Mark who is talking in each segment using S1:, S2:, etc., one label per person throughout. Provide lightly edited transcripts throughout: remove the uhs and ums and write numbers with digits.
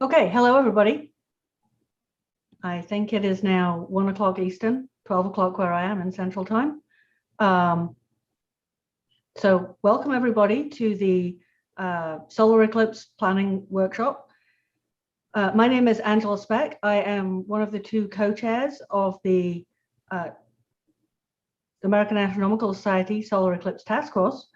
S1: Okay, hello everybody. I think it is now 1 o'clock Eastern, 12 o'clock where I am in Central Time. So welcome everybody to the Solar Eclipse Planning Workshop. My name is Angela Speck. I am one of the two co-chairs of the American Astronomical Society Solar Eclipse Task Force.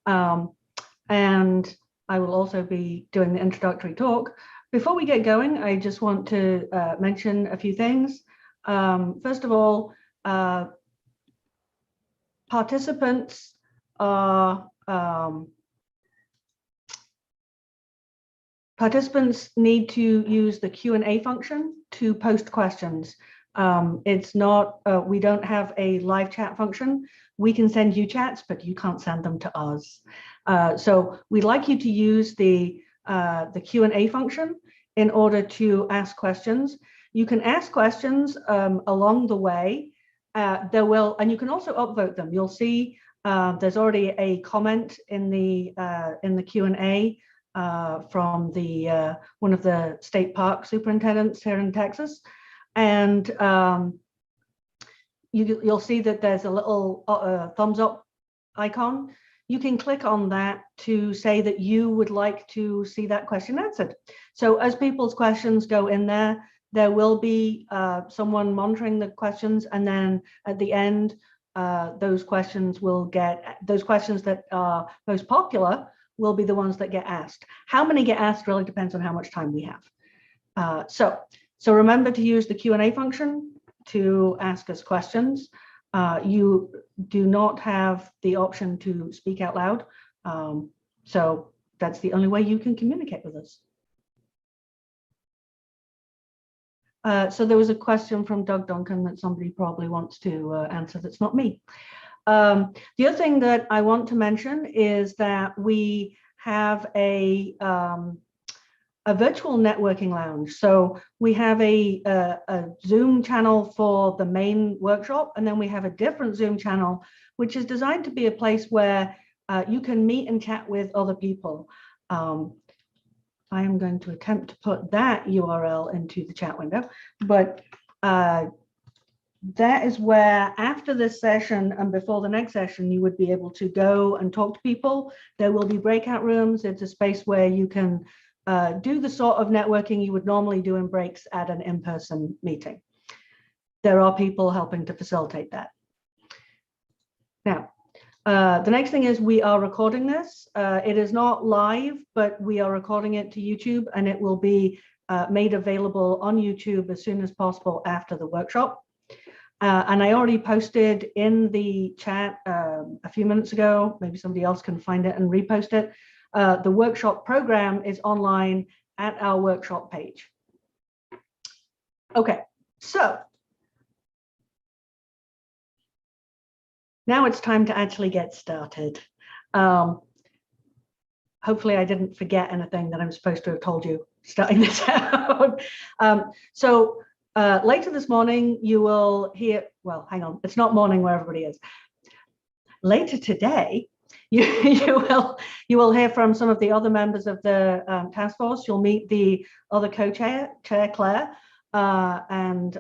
S1: And I will also be doing the introductory talk. Before we get going, I just want to mention a few things. First of all, participants need to use the Q&A function to post questions. It's not, we don't have a live chat function. We can send you chats, but you can't send them to us. So we'd like you to use the Q&A function in order to ask questions. You can ask questions along the way. And you can also upvote them. You'll see there's already a comment in the Q&A from the one of the state park superintendents here in Texas, and you'll see that there's a little thumbs up icon. You can click on that to say that you would like to see that question answered. So as people's questions go in there, there will be someone monitoring the questions, and then at the end, those questions that are most popular will be the ones that get asked. How many get asked really depends on how much time we have. So remember to use the Q&A function to ask us questions. You do not have the option to speak out loud. So that's the only way you can communicate with us. So there was a question from Doug Duncan that somebody probably wants to answer that's not me. The other thing that I want to mention is that we have a virtual networking lounge. So we have a Zoom channel for the main workshop, and then we have a different Zoom channel, which is designed to be a place where you can meet and chat with other people. I am going to attempt to put that URL into the chat window, but that is where after this session and before the next session, you would be able to go and talk to people. There will be breakout rooms. It's a space where you can do the sort of networking you would normally do in breaks at an in-person meeting. There are people helping to facilitate that. Now, the next thing is we are recording this. It is not live, but we are recording it to YouTube, and it will be made available on YouTube as soon as possible after the workshop. And I already posted in the chat a few minutes ago, maybe somebody else can find it and repost it. The workshop program is online at our workshop page. Okay, so now it's time to actually get started. Hopefully I didn't forget anything that I'm supposed to have told you starting this out. Later this morning, you will hear, well, hang on, it's not morning where everybody is. Later today, you will hear from some of the other members of the task force. You'll meet the other co-chair, Claire, and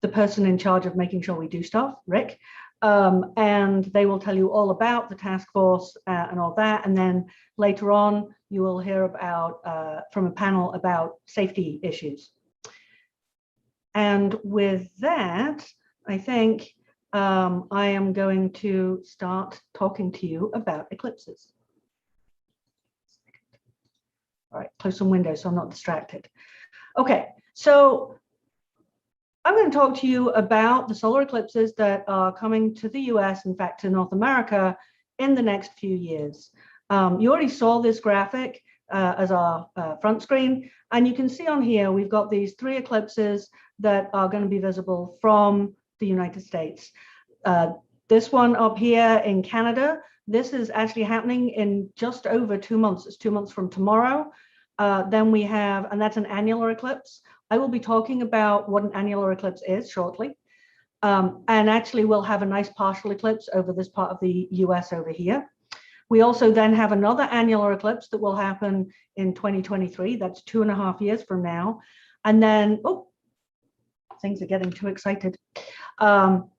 S1: the person in charge of making sure we do stuff, Rick. And they will tell you all about the task force and all that. And then later on, you will hear about from a panel about safety issues. And with that, I think I am going to start talking to you about eclipses. All right, close some windows so I'm not distracted. Okay, so I'm going to talk to you about the solar eclipses that are coming to the US, in fact, to North America in the next few years. You already saw this graphic as our front screen, and you can see on here we've got these 3 eclipses that are going to be visible from the United States. This one up here in Canada, this is actually happening in just over 2 months. It's 2 months from tomorrow. Then we have, and that's an annular eclipse. I will be talking about what an annular eclipse is shortly. And actually we'll have a nice partial eclipse over this part of the US over here. We also then have another annular eclipse that will happen in 2023. That's 2.5 years from now. And then, oh, things are getting too excited. And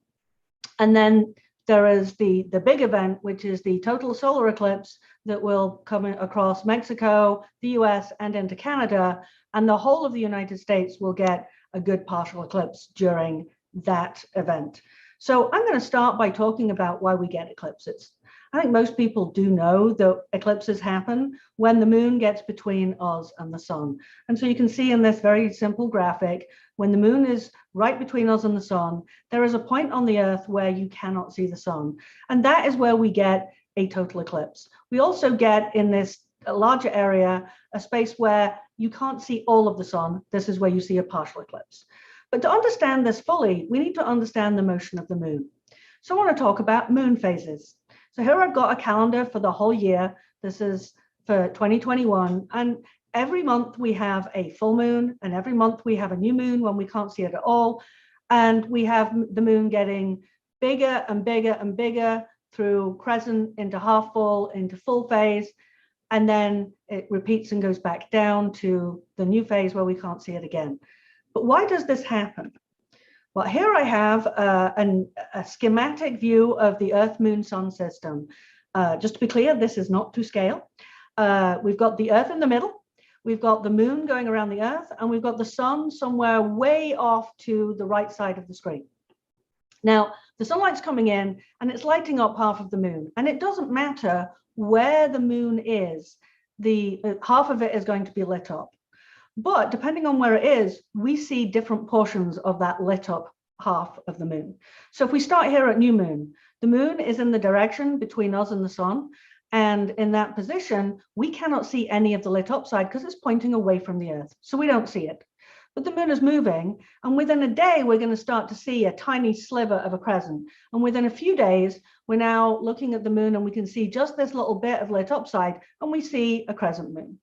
S1: then there is the big event, which is the total solar eclipse that will come across Mexico, the US, and into Canada. And the whole of the United States will get a good partial eclipse during that event. So I'm going to start by talking about why we get eclipses. I think most people do know that eclipses happen when the moon gets between us and the sun. And so you can see in this very simple graphic, when the moon is right between us and the sun, there is a point on the earth where you cannot see the sun. And that is where we get a total eclipse. We also get in this larger area, a space where you can't see all of the sun. This is where you see a partial eclipse. But to understand this fully, we need to understand the motion of the moon. So I want to talk about moon phases. So here I've got a calendar for the whole year. This is for 2021. And every month we have a full moon, and every month we have a new moon when we can't see it at all. And we have the moon getting bigger and bigger and bigger through crescent into half full into full phase. And then it repeats and goes back down to the new phase where we can't see it again. But why does this happen? Well, here I have a schematic view of the Earth, Moon, Sun system. Just to be clear, this is not to scale. We've got the Earth in the middle. We've got the moon going around the Earth, and we've got the sun somewhere way off to the right side of the screen. Now, the sunlight's coming in, and it's lighting up half of the moon. And it doesn't matter where the moon is, half of it is going to be lit up. But depending on where it is, we see different portions of that lit up half of the moon. So if we start here at new moon, the moon is in the direction between us and the sun. And in that position, we cannot see any of the lit up side because it's pointing away from the Earth. So we don't see it. But the moon is moving. And within a day, we're going to start to see a tiny sliver of a crescent. And within a few days, we're now looking at the moon and we can see just this little bit of lit up side, and we see a crescent moon.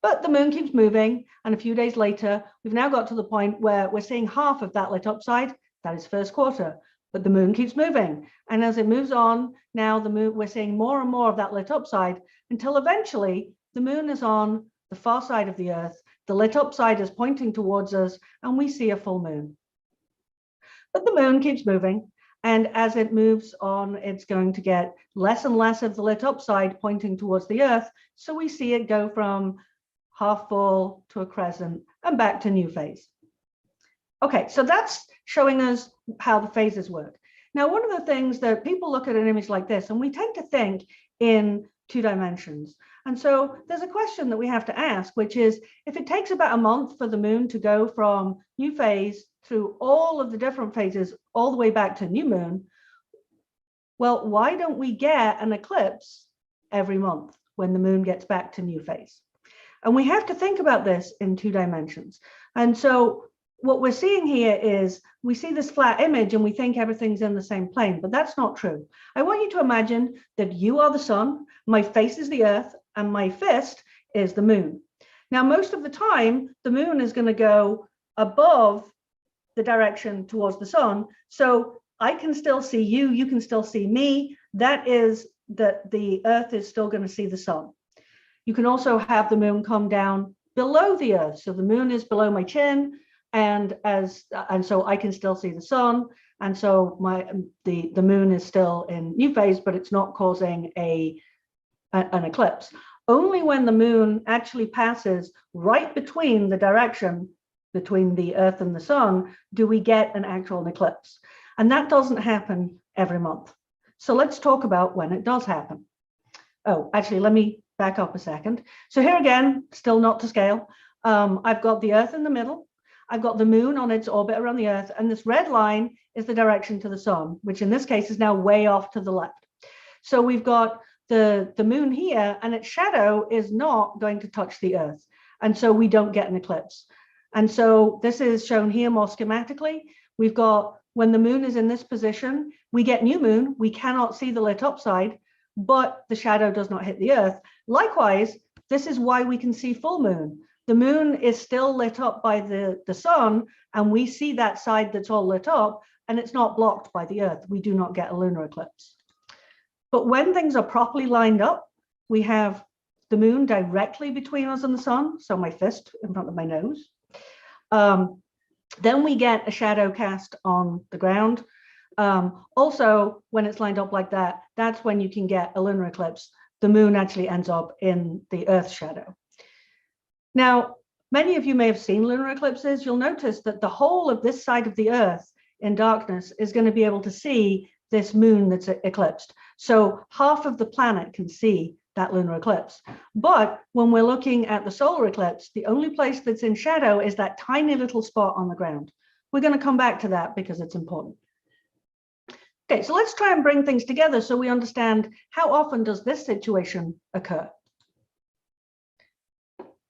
S1: But the moon keeps moving, and a few days later, we've now got to the point where we're seeing half of that lit up side. That is first quarter, but the moon keeps moving. And as it moves on, now the moon, we're seeing more and more of that lit up side until eventually the moon is on the far side of the Earth. The lit up side is pointing towards us, and we see a full moon. But the moon keeps moving. And as it moves on, it's going to get less and less of the lit up side pointing towards the Earth. So we see it go from half full to a crescent and back to new phase. Okay, so that's showing us how the phases work. Now, one of the things that people look at an image like this, and we tend to think in 2 dimensions. And so there's a question that we have to ask, which is, if it takes about a month for the moon to go from new phase through all of the different phases all the way back to new moon, well, why don't we get an eclipse every month when the moon gets back to new phase? And we have to think about this in 2 dimensions. And so what we're seeing here is we see this flat image and we think everything's in the same plane, but that's not true. I want you to imagine that you are the sun, my face is the Earth, and my fist is the moon. Now, most of the time, the moon is going to go above the direction towards the sun. So I can still see you, you can still see me. That is that the Earth is still going to see the sun. You can also have the moon come down below the Earth. So the moon is below my chin, and so I can still see the sun. And so the moon is still in new phase, but it's not causing an eclipse. Only when the moon actually passes right between the direction between the Earth and the sun do we get an actual eclipse. And that doesn't happen every month. So let's talk about when it does happen. Oh, actually, let me back up a second. So here again, still not to scale. I've got the Earth in the middle. I've got the moon on its orbit around the Earth, and this red line is the direction to the sun, which in this case is now way off to the left. So we've got the moon here, and its shadow is not going to touch the Earth. And so we don't get an eclipse. And so this is shown here more schematically. We've got, when the moon is in this position, we get new moon. We cannot see the lit up side, but the shadow does not hit the Earth. Likewise, this is why we can see full moon. The moon is still lit up by the sun, and we see that side that's all lit up, and it's not blocked by the Earth. We do not get a lunar eclipse. But when things are properly lined up, we have the moon directly between us and the sun, so my fist in front of my nose. Then we get a shadow cast on the ground. Also, when it's lined up like that, that's when you can get a lunar eclipse. The moon actually ends up in the Earth's shadow. Now, many of you may have seen lunar eclipses. You'll notice that the whole of this side of the Earth in darkness is going to be able to see this moon that's eclipsed. So half of the planet can see that lunar eclipse. But when we're looking at the solar eclipse, the only place that's in shadow is that tiny little spot on the ground. We're going to come back to that because it's important. Okay, so let's try and bring things together so we understand how often does this situation occur.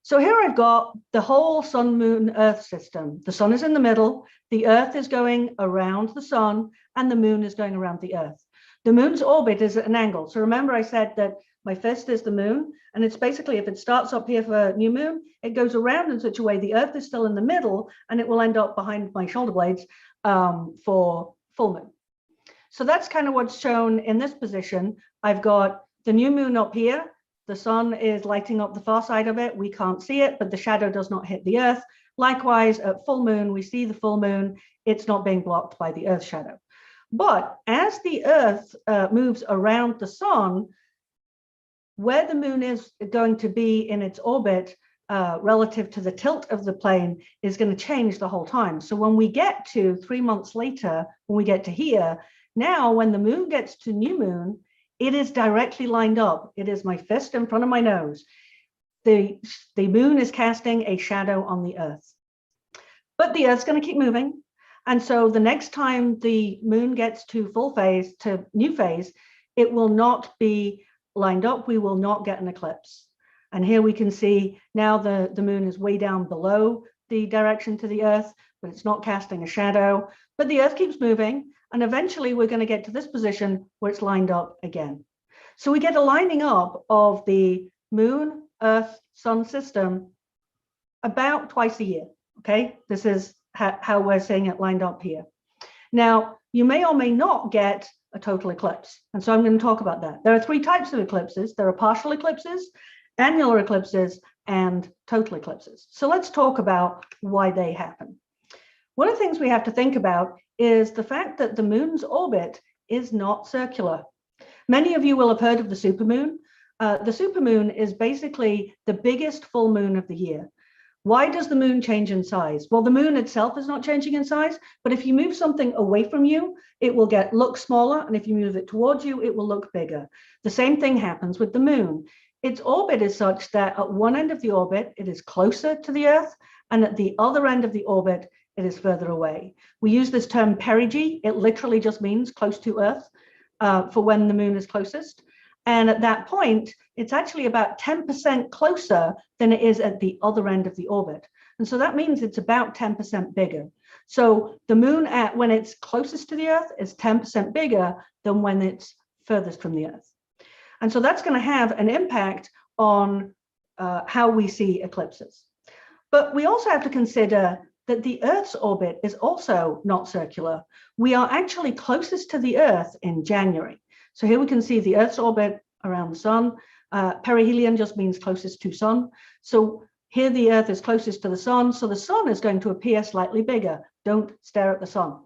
S1: So here I've got the whole sun, moon, earth system. The sun is in the middle, the earth is going around the sun, and the moon is going around the earth. The moon's orbit is at an angle. So remember I said that my fist is the moon, and it's basically, if it starts up here for new moon, it goes around in such a way the earth is still in the middle, and it will end up behind my shoulder blades for full moon. So that's kind of what's shown in this position. I've got the new moon up here. The sun is lighting up the far side of it. We can't see it, but the shadow does not hit the earth. Likewise, at full moon, we see the full moon. It's not being blocked by the earth shadow. But as the earth moves around the sun, where the moon is going to be in its orbit relative to the tilt of the plane is going to change the whole time. So when we get to 3 months later, when we get to here, now when the moon gets to new moon, it is directly lined up. It is my fist in front of my nose. The moon is casting a shadow on the earth. But the earth's going to keep moving. And so the next time the moon gets to full phase, to new phase, it will not be lined up. We will not get an eclipse. And here we can see now the moon is way down below the direction to the earth, but it's not casting a shadow. But the earth keeps moving. And eventually we're going to get to this position where it's lined up again. So we get a lining up of the moon, earth, sun system about twice a year. Okay, this is how we're seeing it lined up here. Now, you may or may not get a total eclipse. And so I'm going to talk about that. There are 3 types of eclipses. There are partial eclipses, annular eclipses, and total eclipses. So let's talk about why they happen. One of the things we have to think about is the fact that the moon's orbit is not circular. Many of you will have heard of the supermoon. The supermoon is basically the biggest full moon of the year. Why does the moon change in size? Well, the moon itself is not changing in size, but if you move something away from you, it will look smaller, and if you move it towards you, it will look bigger. The same thing happens with the moon. Its orbit is such that at one end of the orbit, it is closer to the Earth, and at the other end of the orbit, it is further away. We use this term perigee. It literally just means close to Earth for when the moon is closest. And at that point, it's actually about 10% closer than it is at the other end of the orbit. And so that means it's about 10% bigger. So the moon when it's closest to the Earth is 10% bigger than when it's furthest from the Earth. And so that's going to have an impact on how we see eclipses. But we also have to consider that the Earth's orbit is also not circular. We are actually closest to the Earth in January. So here we can see the Earth's orbit around the sun. Perihelion just means closest to sun. So here the Earth is closest to the sun. So the sun is going to appear slightly bigger. Don't stare at the sun.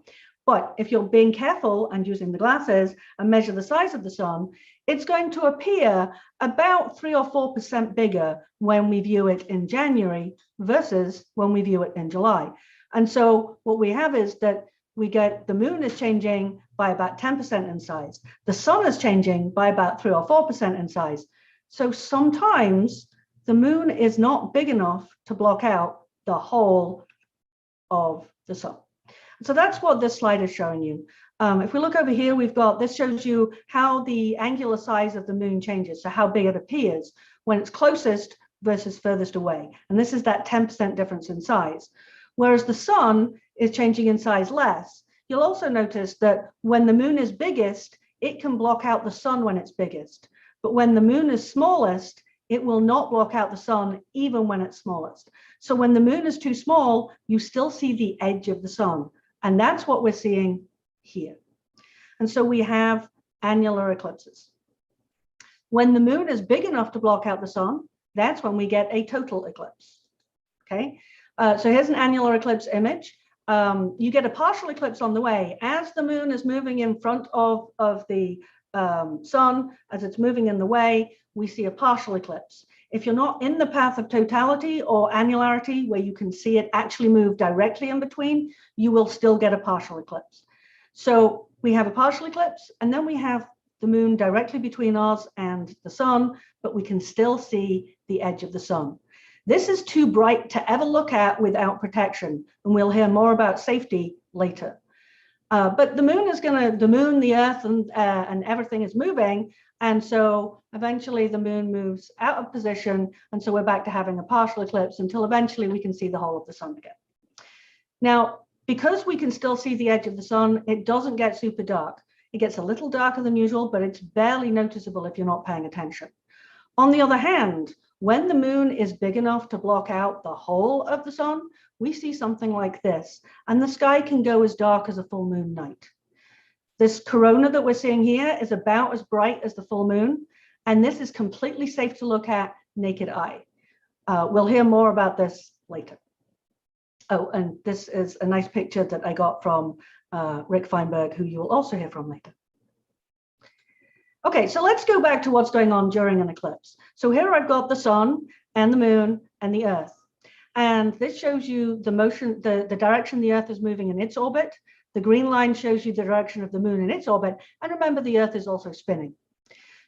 S1: But if you're being careful and using the glasses and measure the size of the sun, it's going to appear about 3 or 4% bigger when we view it in January versus when we view it in July. And so what we have is that we get the moon is changing by about 10% in size. The sun is changing by about 3 or 4% in size. So sometimes the moon is not big enough to block out the whole of the sun. So that's what this slide is showing you. If we look over here, this shows you how the angular size of the moon changes, so how big it appears when it's closest versus furthest away. And this is that 10% difference in size. Whereas the sun is changing in size less. You'll also notice that when the moon is biggest, it can block out the sun when it's biggest. But when the moon is smallest, it will not block out the sun even when it's smallest. So when the moon is too small, you still see the edge of the sun. And that's what we're seeing here. And so we have annular eclipses. When the moon is big enough to block out the sun, that's when we get a total eclipse. Okay, so here's an annular eclipse image. You get a partial eclipse on the way. As the moon is moving in front of the sun, as it's moving in the way, we see a partial eclipse. If you're not in the path of totality or annularity, where you can see it actually move directly in between, you will still get a partial eclipse. So we have a partial eclipse, and then we have the moon directly between us and the sun, but we can still see the edge of the sun. This is too bright to ever look at without protection, and we'll hear more about safety later. But the moon is the Earth, and everything is moving, and so eventually the moon moves out of position, and so we're back to having a partial eclipse until eventually we can see the whole of the sun again. Now, because we can still see the edge of the sun, it doesn't get super dark. It gets a little darker than usual, but it's barely noticeable if you're not paying attention. On the other hand, when the moon is big enough to block out the whole of the sun, we see something like this, and the sky can go as dark as a full moon night. This corona that we're seeing here is about as bright as the full moon, and this is completely safe to look at naked eye. We'll hear more about this later. Oh, and this is a nice picture that I got from Rick Feinberg, who you will also hear from later. Okay, so let's go back to what's going on during an eclipse. So here I've got the sun and the moon and the Earth. And this shows you the motion, the direction the Earth is moving in its orbit. The green line shows you the direction of the moon in its orbit. And remember, the Earth is also spinning.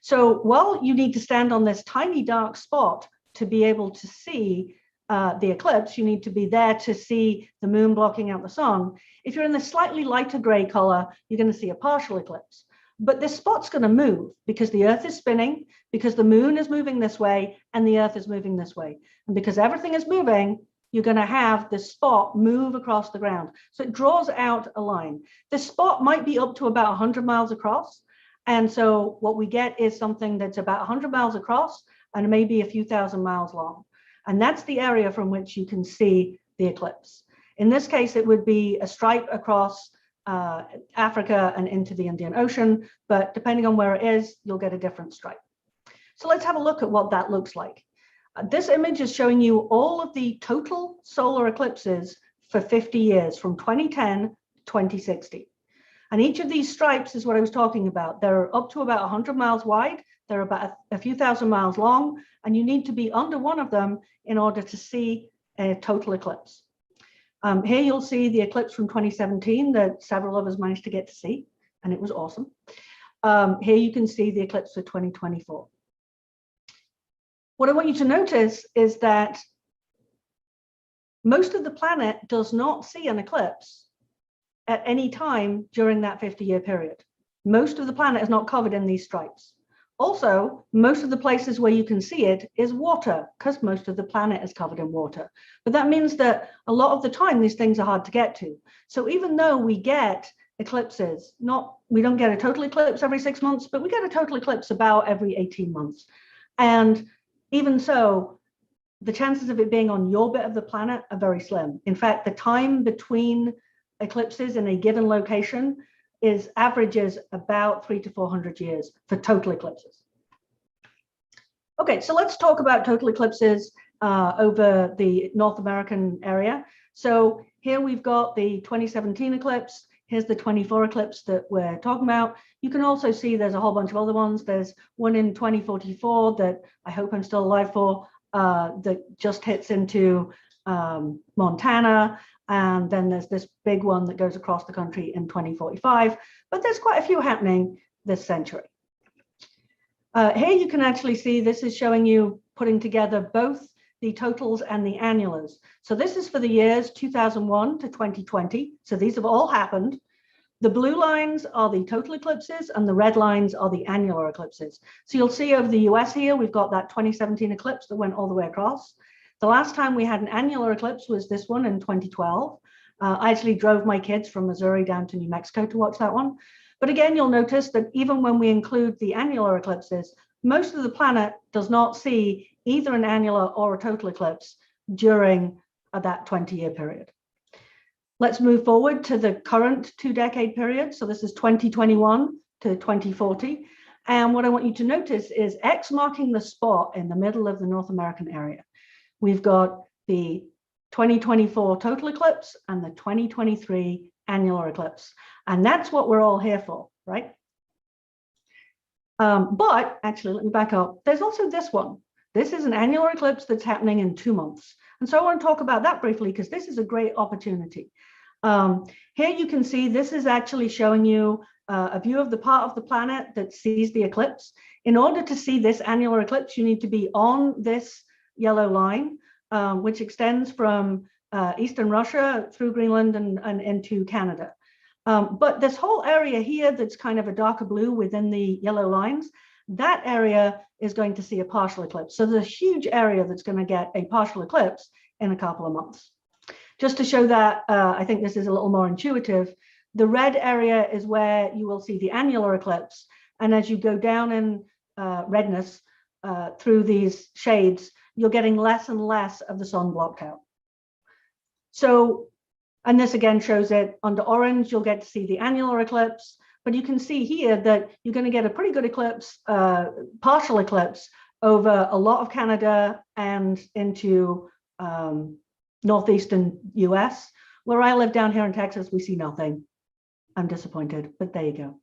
S1: So while you need to stand on this tiny dark spot to be able to see the eclipse, you need to be there to see the moon blocking out the sun. If you're in the slightly lighter gray color, you're going to see a partial eclipse. But this spot's going to move because the Earth is spinning, because the moon is moving this way, and the Earth is moving this way. And because everything is moving, you're going to have this spot move across the ground. So it draws out a line. This spot might be up to about 100 miles across. And so what we get is something that's about 100 miles across and maybe a few thousand miles long. And that's the area from which you can see the eclipse. In this case, it would be a stripe across Africa and into the Indian Ocean, but depending on where it is, you'll get a different stripe. So let's have a look at what that looks like. This image is showing you all of the total solar eclipses for 50 years, from 2010 to 2060. And each of these stripes is what I was talking about. They're up to about 100 miles wide. They're about a few thousand miles long, and you need to be under one of them in order to see a total eclipse. Here you'll see the eclipse from 2017 that several of us managed to get to see, and it was awesome. Here you can see the eclipse for 2024. What I want you to notice is that most of the planet does not see an eclipse at any time during that 50-year period. Most of the planet is not covered in these stripes. Also, most of the places where you can see it is water, because most of the planet is covered in water. But that means that a lot of the time, these things are hard to get to. So even though we get eclipses, we don't get a total eclipse every 6 months, but we get a total eclipse about every 18 months. And even so, the chances of it being on your bit of the planet are very slim. In fact, the time between eclipses in a given location averages about 300 to 400 years for total eclipses. Okay, so let's talk about total eclipses over the North American area. So here we've got the 2017 eclipse. Here's the 24 eclipse that we're talking about. You can also see there's a whole bunch of other ones. There's one in 2044 that I hope I'm still alive for, that just hits into Montana. And then there's this big one that goes across the country in 2045, but there's quite a few happening this century. Here you can actually see, this is showing you putting together both the totals and the annulars. So this is for the years 2001 to 2020. So these have all happened. The blue lines are the total eclipses and the red lines are the annular eclipses. So you'll see over the US here, we've got that 2017 eclipse that went all the way across. The last time we had an annular eclipse was this one in 2012. I actually drove my kids from Missouri down to New Mexico to watch that one. But again, you'll notice that even when we include the annular eclipses, most of the planet does not see either an annular or a total eclipse during that 20-year period. Let's move forward to the current 2-decade period. So this is 2021 to 2040. And what I want you to notice is X marking the spot in the middle of the North American area. We've got the 2024 total eclipse and the 2023 annular eclipse. And that's what we're all here for, right? But actually, let me back up. There's also this one. This is an annular eclipse that's happening in 2 months. And so I want to talk about that briefly because this is a great opportunity. Here you can see this is actually showing you a view of the part of the planet that sees the eclipse. In order to see this annular eclipse, you need to be on this yellow line, which extends from eastern Russia through Greenland and into Canada. But this whole area here that's kind of a darker blue within the yellow lines, that area is going to see a partial eclipse. So there's a huge area that's going to get a partial eclipse in a couple of months. Just to show that, I think this is a little more intuitive. The red area is where you will see the annular eclipse. And as you go down in redness through these shades, you're getting less and less of the sun blocked out. So, and this again shows it under orange, you'll get to see the annular eclipse. But you can see here that you're going to get a pretty good eclipse, partial eclipse over a lot of Canada and into northeastern US. Where I live down here in Texas, we see nothing. I'm disappointed, but there you go.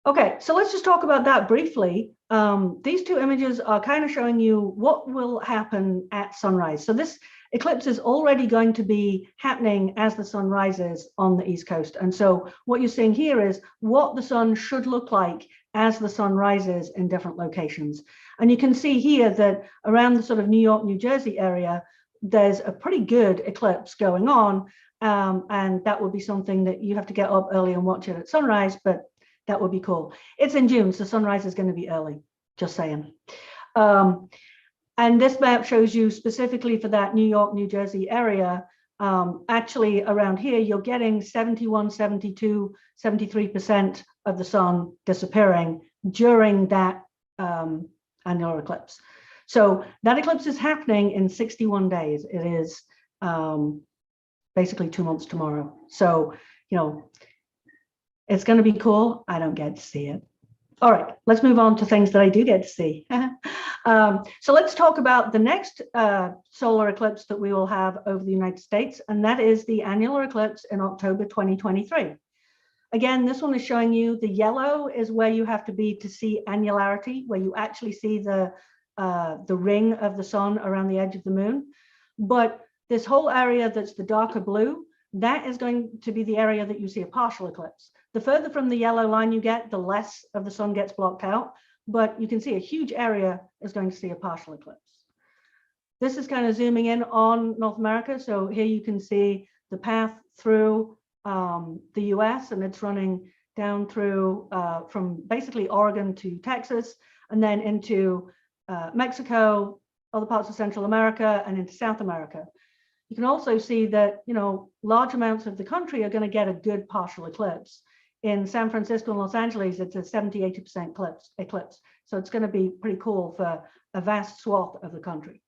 S1: Okay, so let's just talk about that briefly. These two images are kind of showing you what will happen at sunrise. So this eclipse is already going to be happening as the sun rises on the East Coast. And so what you're seeing here is what the sun should look like as the sun rises in different locations. And you can see here that around the sort of New York, New Jersey area, there's a pretty good eclipse going on. And that would be something that you have to get up early and watch it at sunrise, but that would be cool. It's in June, so sunrise is going to be early, just saying. And this map shows you specifically for that New York, New Jersey area. Actually, around here, you're getting 71, 72, 73% of the sun disappearing during that annular eclipse. So that eclipse is happening in 61 days. It is basically 2 months tomorrow. So, you know, it's going to be cool. I don't get to see it. All right, let's move on to things that I do get to see. So let's talk about the next solar eclipse that we will have over the United States, and that is the annular eclipse in October 2023. Again, this one is showing you the yellow is where you have to be to see annularity, where you actually see the ring of the sun around the edge of the moon. But this whole area that's the darker blue, that is going to be the area that you see a partial eclipse. The further from the yellow line you get, the less of the sun gets blocked out, but you can see a huge area is going to see a partial eclipse. This is kind of zooming in on North America. So here you can see the path through the US, and it's running down through from basically Oregon to Texas, and then into Mexico, other parts of Central America, and into South America. You can also see that, you know, large amounts of the country are going to get a good partial eclipse. In San Francisco and Los Angeles, it's a 70–80% eclipse. So it's going to be pretty cool for a vast swath of the country.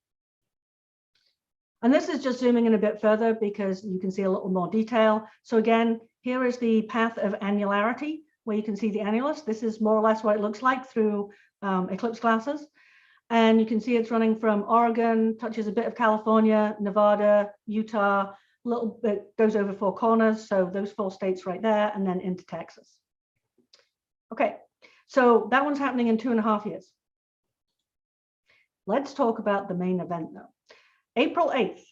S1: And this is just zooming in a bit further because you can see a little more detail. So again, here is the path of annularity, where you can see the annulus. This is more or less what it looks like through eclipse glasses. And you can see it's running from Oregon, touches a bit of California, Nevada, Utah, a little bit goes over 4 corners. So those 4 states right there, and then into Texas. Okay, so that one's happening in 2.5 years. Let's talk about the main event though. April 8th,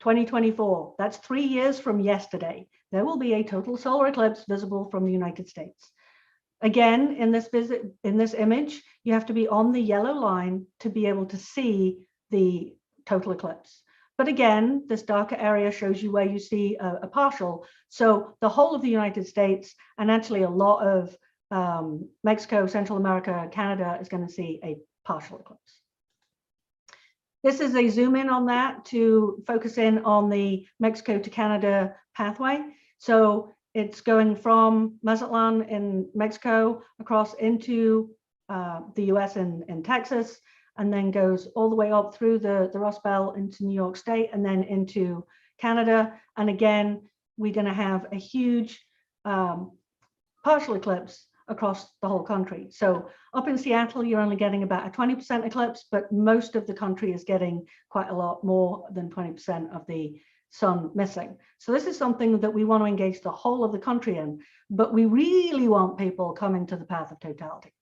S1: 2024, that's 3 years from yesterday. There will be a total solar eclipse visible from the United States. Again, in this image, you have to be on the yellow line to be able to see the total eclipse. But again, this darker area shows you where you see a partial. So the whole of the United States, and actually a lot of Mexico, Central America, Canada, is going to see a partial eclipse. This is a zoom in on that to focus in on the Mexico to Canada pathway. So it's going from Mazatlan in Mexico across into the US in Texas, and then goes all the way up through the Rust Belt into New York State, and then into Canada. And again, we're going to have a huge partial eclipse across the whole country. So up in Seattle, you're only getting about a 20% eclipse, but most of the country is getting quite a lot more than 20% of the sun missing. So this is something that we want to engage the whole of the country in, but we really want people coming to the path of totality.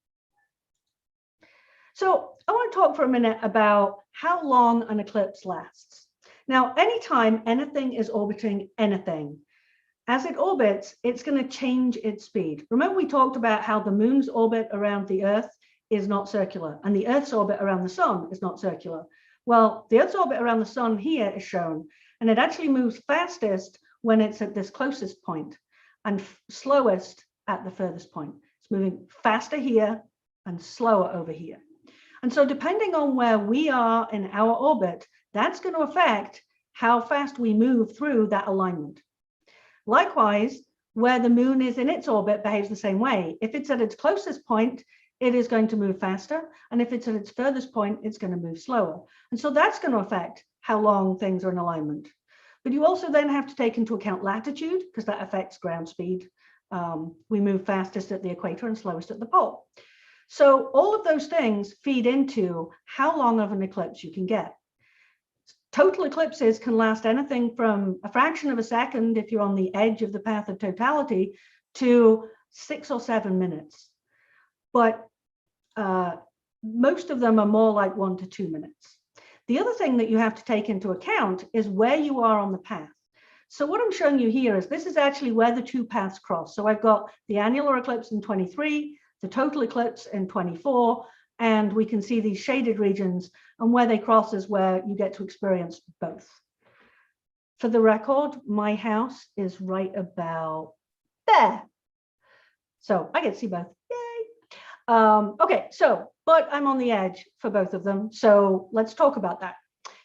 S1: So I want to talk for a minute about how long an eclipse lasts. Now, anytime anything is orbiting anything, as it orbits, it's going to change its speed. Remember, we talked about how the moon's orbit around the Earth is not circular, and the Earth's orbit around the sun is not circular. Well, the Earth's orbit around the sun here is shown, and it actually moves fastest when it's at this closest point and slowest at the furthest point. It's moving faster here and slower over here. And so depending on where we are in our orbit, that's going to affect how fast we move through that alignment. Likewise, where the moon is in its orbit behaves the same way. If it's at its closest point, it is going to move faster. And if it's at its furthest point, it's going to move slower. And so that's going to affect how long things are in alignment. But you also then have to take into account latitude, because that affects ground speed. We move fastest at the equator and slowest at the pole. So all of those things feed into how long of an eclipse you can get. Total eclipses can last anything from a fraction of a second if you're on the edge of the path of totality to 6 or 7 minutes. But most of them are more like 1 to 2 minutes. The other thing that you have to take into account is where you are on the path. So what I'm showing you here is this is actually where the two paths cross. So I've got the annular eclipse in 23, the total eclipse in 24, and we can see these shaded regions, and where they cross is where you get to experience both. For the record, my house is right about there. So I get to see both, yay. Okay, so, but I'm on the edge for both of them. So let's talk about that.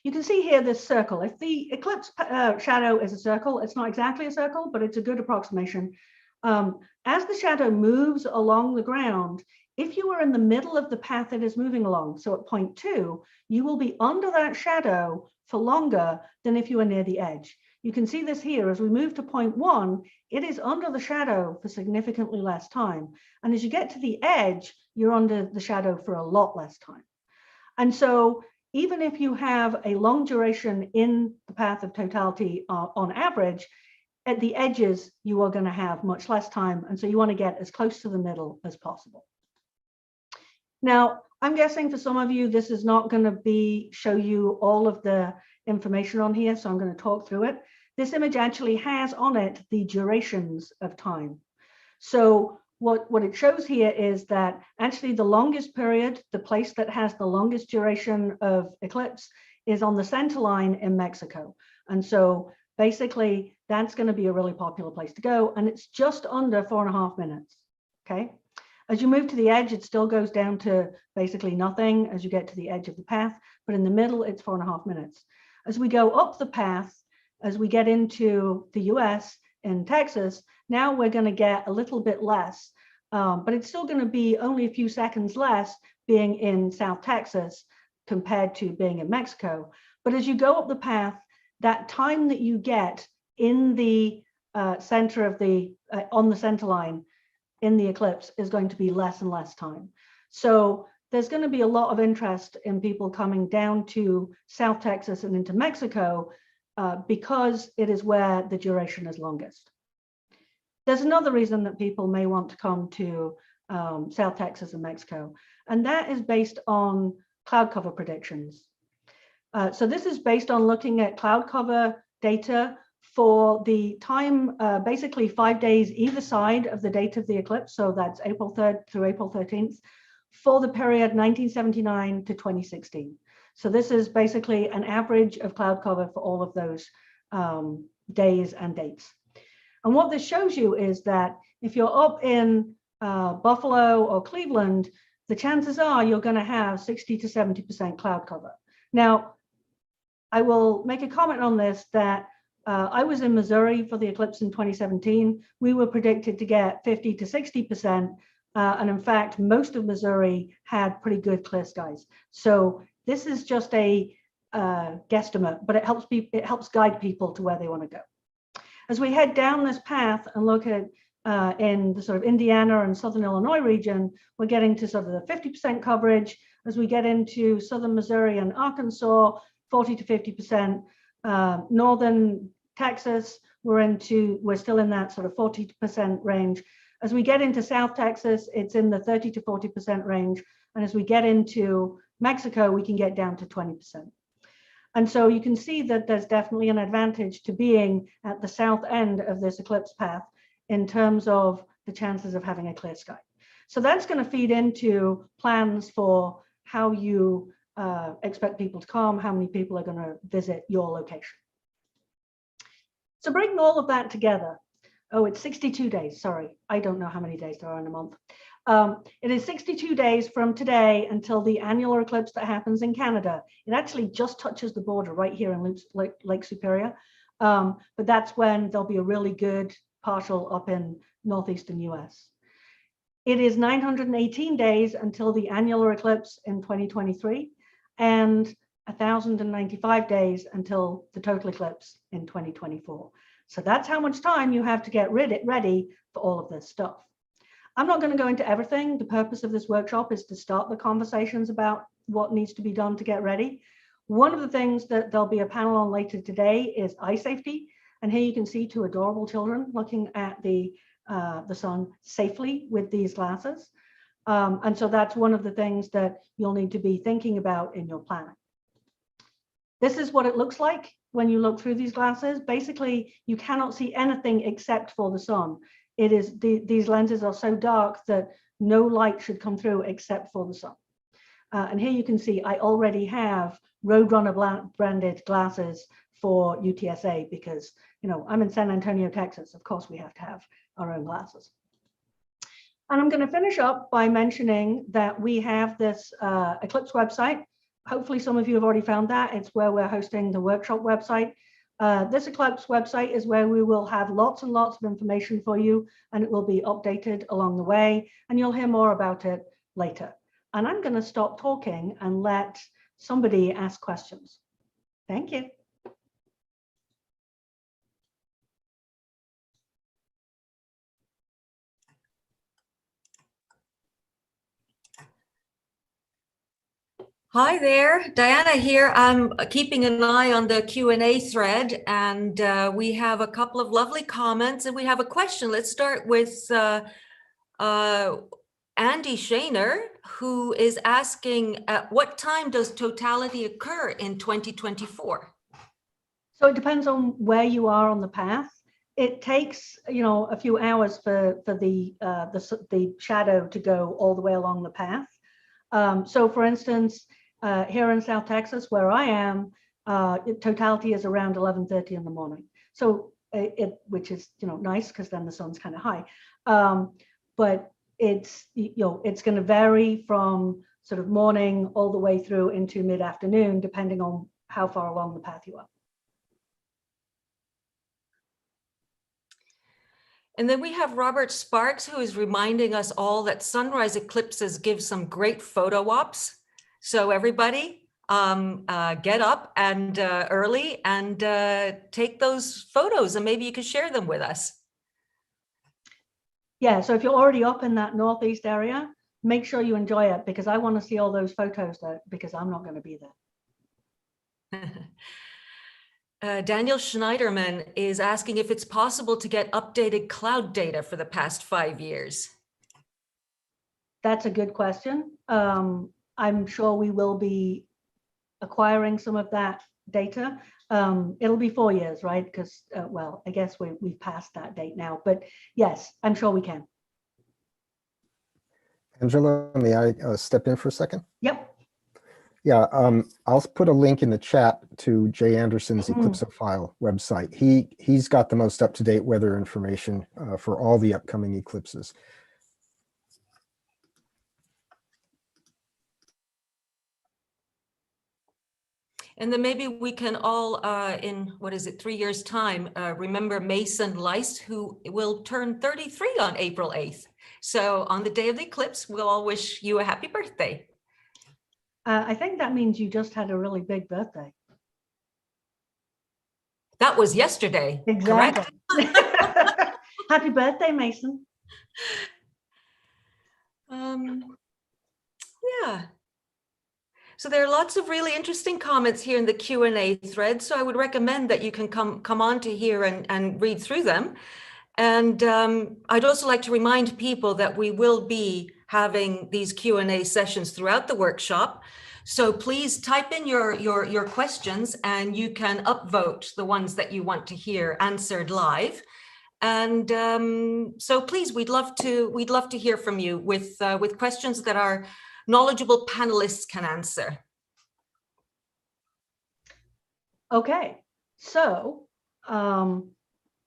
S1: You can see here this circle. If the eclipse shadow is a circle, it's not exactly a circle, but it's a good approximation. As the shadow moves along the ground, if you are in the middle of the path it is moving along, so at point 2, you will be under that shadow for longer than if you were near the edge. You can see this here. As we move to point 1, it is under the shadow for significantly less time. And as you get to the edge, you're under the shadow for a lot less time. And so even if you have a long duration in the path of totality on average, at the edges, you are going to have much less time. And so you want to get as close to the middle as possible. Now, I'm guessing for some of you, this is not going to show you all of the information on here, so I'm going to talk through it. This image actually has on it the durations of time. So what it shows here is that actually the longest period, the place that has the longest duration of eclipse, is on the center line in Mexico. And so basically, that's going to be a really popular place to go. And it's just under 4.5 minutes. Okay. As you move to the edge, it still goes down to basically nothing as you get to the edge of the path. But in the middle, it's 4.5 minutes. As we go up the path, as we get into the US in Texas, now we're going to get a little bit less. But it's still going to be only a few seconds less being in South Texas compared to being in Mexico. But as you go up the path, that time that you get in the center of the, on the center line in the eclipse is going to be less and less time. So there's going to be a lot of interest in people coming down to South Texas and into Mexico because it is where the duration is longest. There's another reason that people may want to come to South Texas and Mexico, and that is based on cloud cover predictions. So this is based on looking at cloud cover data for the time, basically 5 days either side of the date of the eclipse. So that's April 3rd through April 13th for the period 1979 to 2016. So this is basically an average of cloud cover for all of those days and dates. And what this shows you is that if you're up in Buffalo or Cleveland, the chances are you're going to have 60 to 70% cloud cover. Now, I will make a comment on this that I was in Missouri for the eclipse in 2017. We were predicted to get 50 to 60%. And in fact, most of Missouri had pretty good clear skies. So this is just a guesstimate, but it helps guide people to where they want to go. As we head down this path and look at in the sort of Indiana and Southern Illinois region, we're getting to sort of the 50% coverage. As we get into Southern Missouri and Arkansas, 40 to 50%. Northern Texas, we're still in that sort of 40% range. As we get into South Texas, it's in the 30 to 40% range. And as we get into Mexico, we can get down to 20%. And so you can see that there's definitely an advantage to being at the south end of this eclipse path in terms of the chances of having a clear sky. So that's going to feed into plans for how you expect people to come, how many people are going to visit your location. So bringing all of that together, oh, it's 62 days. Sorry, I don't know how many days there are in a month. It is 62 days from today until the annular eclipse that happens in Canada. It actually just touches the border right here in Lake Superior. But that's when there'll be a really good partial up in northeastern US. It is 918 days until the annular eclipse in 2023 and 1,095 days until the total eclipse in 2024. So that's how much time you have to get ready for all of this stuff. I'm not going to go into everything. The purpose of this workshop is to start the conversations about what needs to be done to get ready. One of the things that there'll be a panel on later today is eye safety. And here you can see two adorable children looking at the sun safely with these glasses. And so that's one of the things that you'll need to be thinking about in your planning. This is what it looks like when you look through these glasses. Basically, you cannot see anything except for the sun. It is these lenses are so dark that no light should come through except for the sun. And here you can see I already have Roadrunner branded glasses for UTSA because, you know, I'm in San Antonio, Texas. Of course, we have to have our own glasses. And I'm going to finish up by mentioning that we have this Eclipse website. Hopefully some of you have already found that. It's where we're hosting the workshop website. This Eclipse website is where we will have lots and lots of information for you, and it will be updated along the way, and you'll hear more about it later. And I'm going to stop talking and let somebody ask questions. Thank you.
S2: Hi there, Diana here. I'm keeping an eye on the Q&A thread, and we have a couple of lovely comments, and we have a question. Let's start with Andy Shaner, who is asking, at what time does totality occur in 2024?
S1: So it depends on where you are on the path. It takes, you know, a few hours for the shadow to go all the way along the path. So for instance, here in South Texas, where I am, totality is around 11:30 in the morning. So which is, you know, nice because then the sun's kind of high. But it's, you know, it's going to vary from sort of morning all the way through into mid-afternoon, depending on how far along the path you are.
S2: And then we have Robert Sparks, who is reminding us all that sunrise eclipses give some great photo ops. So everybody get up and early and take those photos, and maybe you can share them with us.
S1: Yeah, so if you're already up in that northeast area, make sure you enjoy it, because I want to see all those photos there, because I'm not going to be there.
S2: Daniel Schneiderman is asking if it's possible to get updated cloud data for the past 5 years.
S1: That's a good question. I'm sure we will be acquiring some of that data. It'll be 4 years, right? Because, well, I guess we've passed that date now, but yes, I'm sure we can.
S3: Angela, may I step in for a second?
S1: Yep.
S3: Yeah, I'll put a link in the chat to Jay Anderson's Eclipsophile website. He's got the most up-to-date weather information for all the upcoming eclipses.
S2: And then maybe we can all, in, 3 years' time, remember Mason Leist, who will turn 33 on April 8th. So on the day of the eclipse, we'll all wish you a happy birthday.
S1: I think that means you just had a really big birthday.
S2: That was yesterday,
S1: exactly.
S2: correct?
S1: Happy birthday, Mason.
S2: Yeah. So there are lots of really interesting comments here in the Q&A thread. So I would recommend that you can come on to here and read through them. And I'd also like to remind people that we will be having these Q&A sessions throughout the workshop. So please type in your questions and you can upvote the ones that you want to hear answered live. And so please, we'd love to hear from you with questions that our knowledgeable panelists can answer.
S1: Okay, so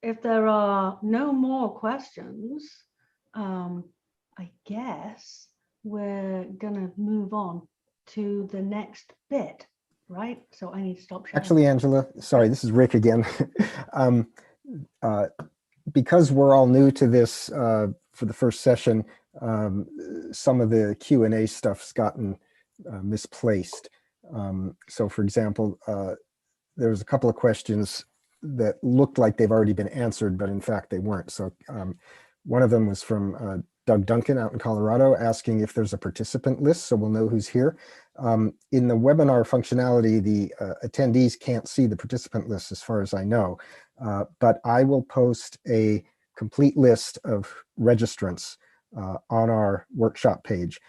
S1: if there are no more questions, I guess we're gonna move on to the next bit, right? So I need to stop sharing.
S3: Actually, Angela, sorry, this is Rick again. Because we're all new to this for the first session, some of the Q&A stuff's gotten misplaced. So for example, there was a couple of questions that looked like they've already been answered, but in fact they weren't. So one of them was from Doug Duncan out in Colorado, asking if there's a participant list so we'll know who's here. In the webinar functionality, the attendees can't see the participant list as far as I know, but I will post a complete list of registrants on our workshop page.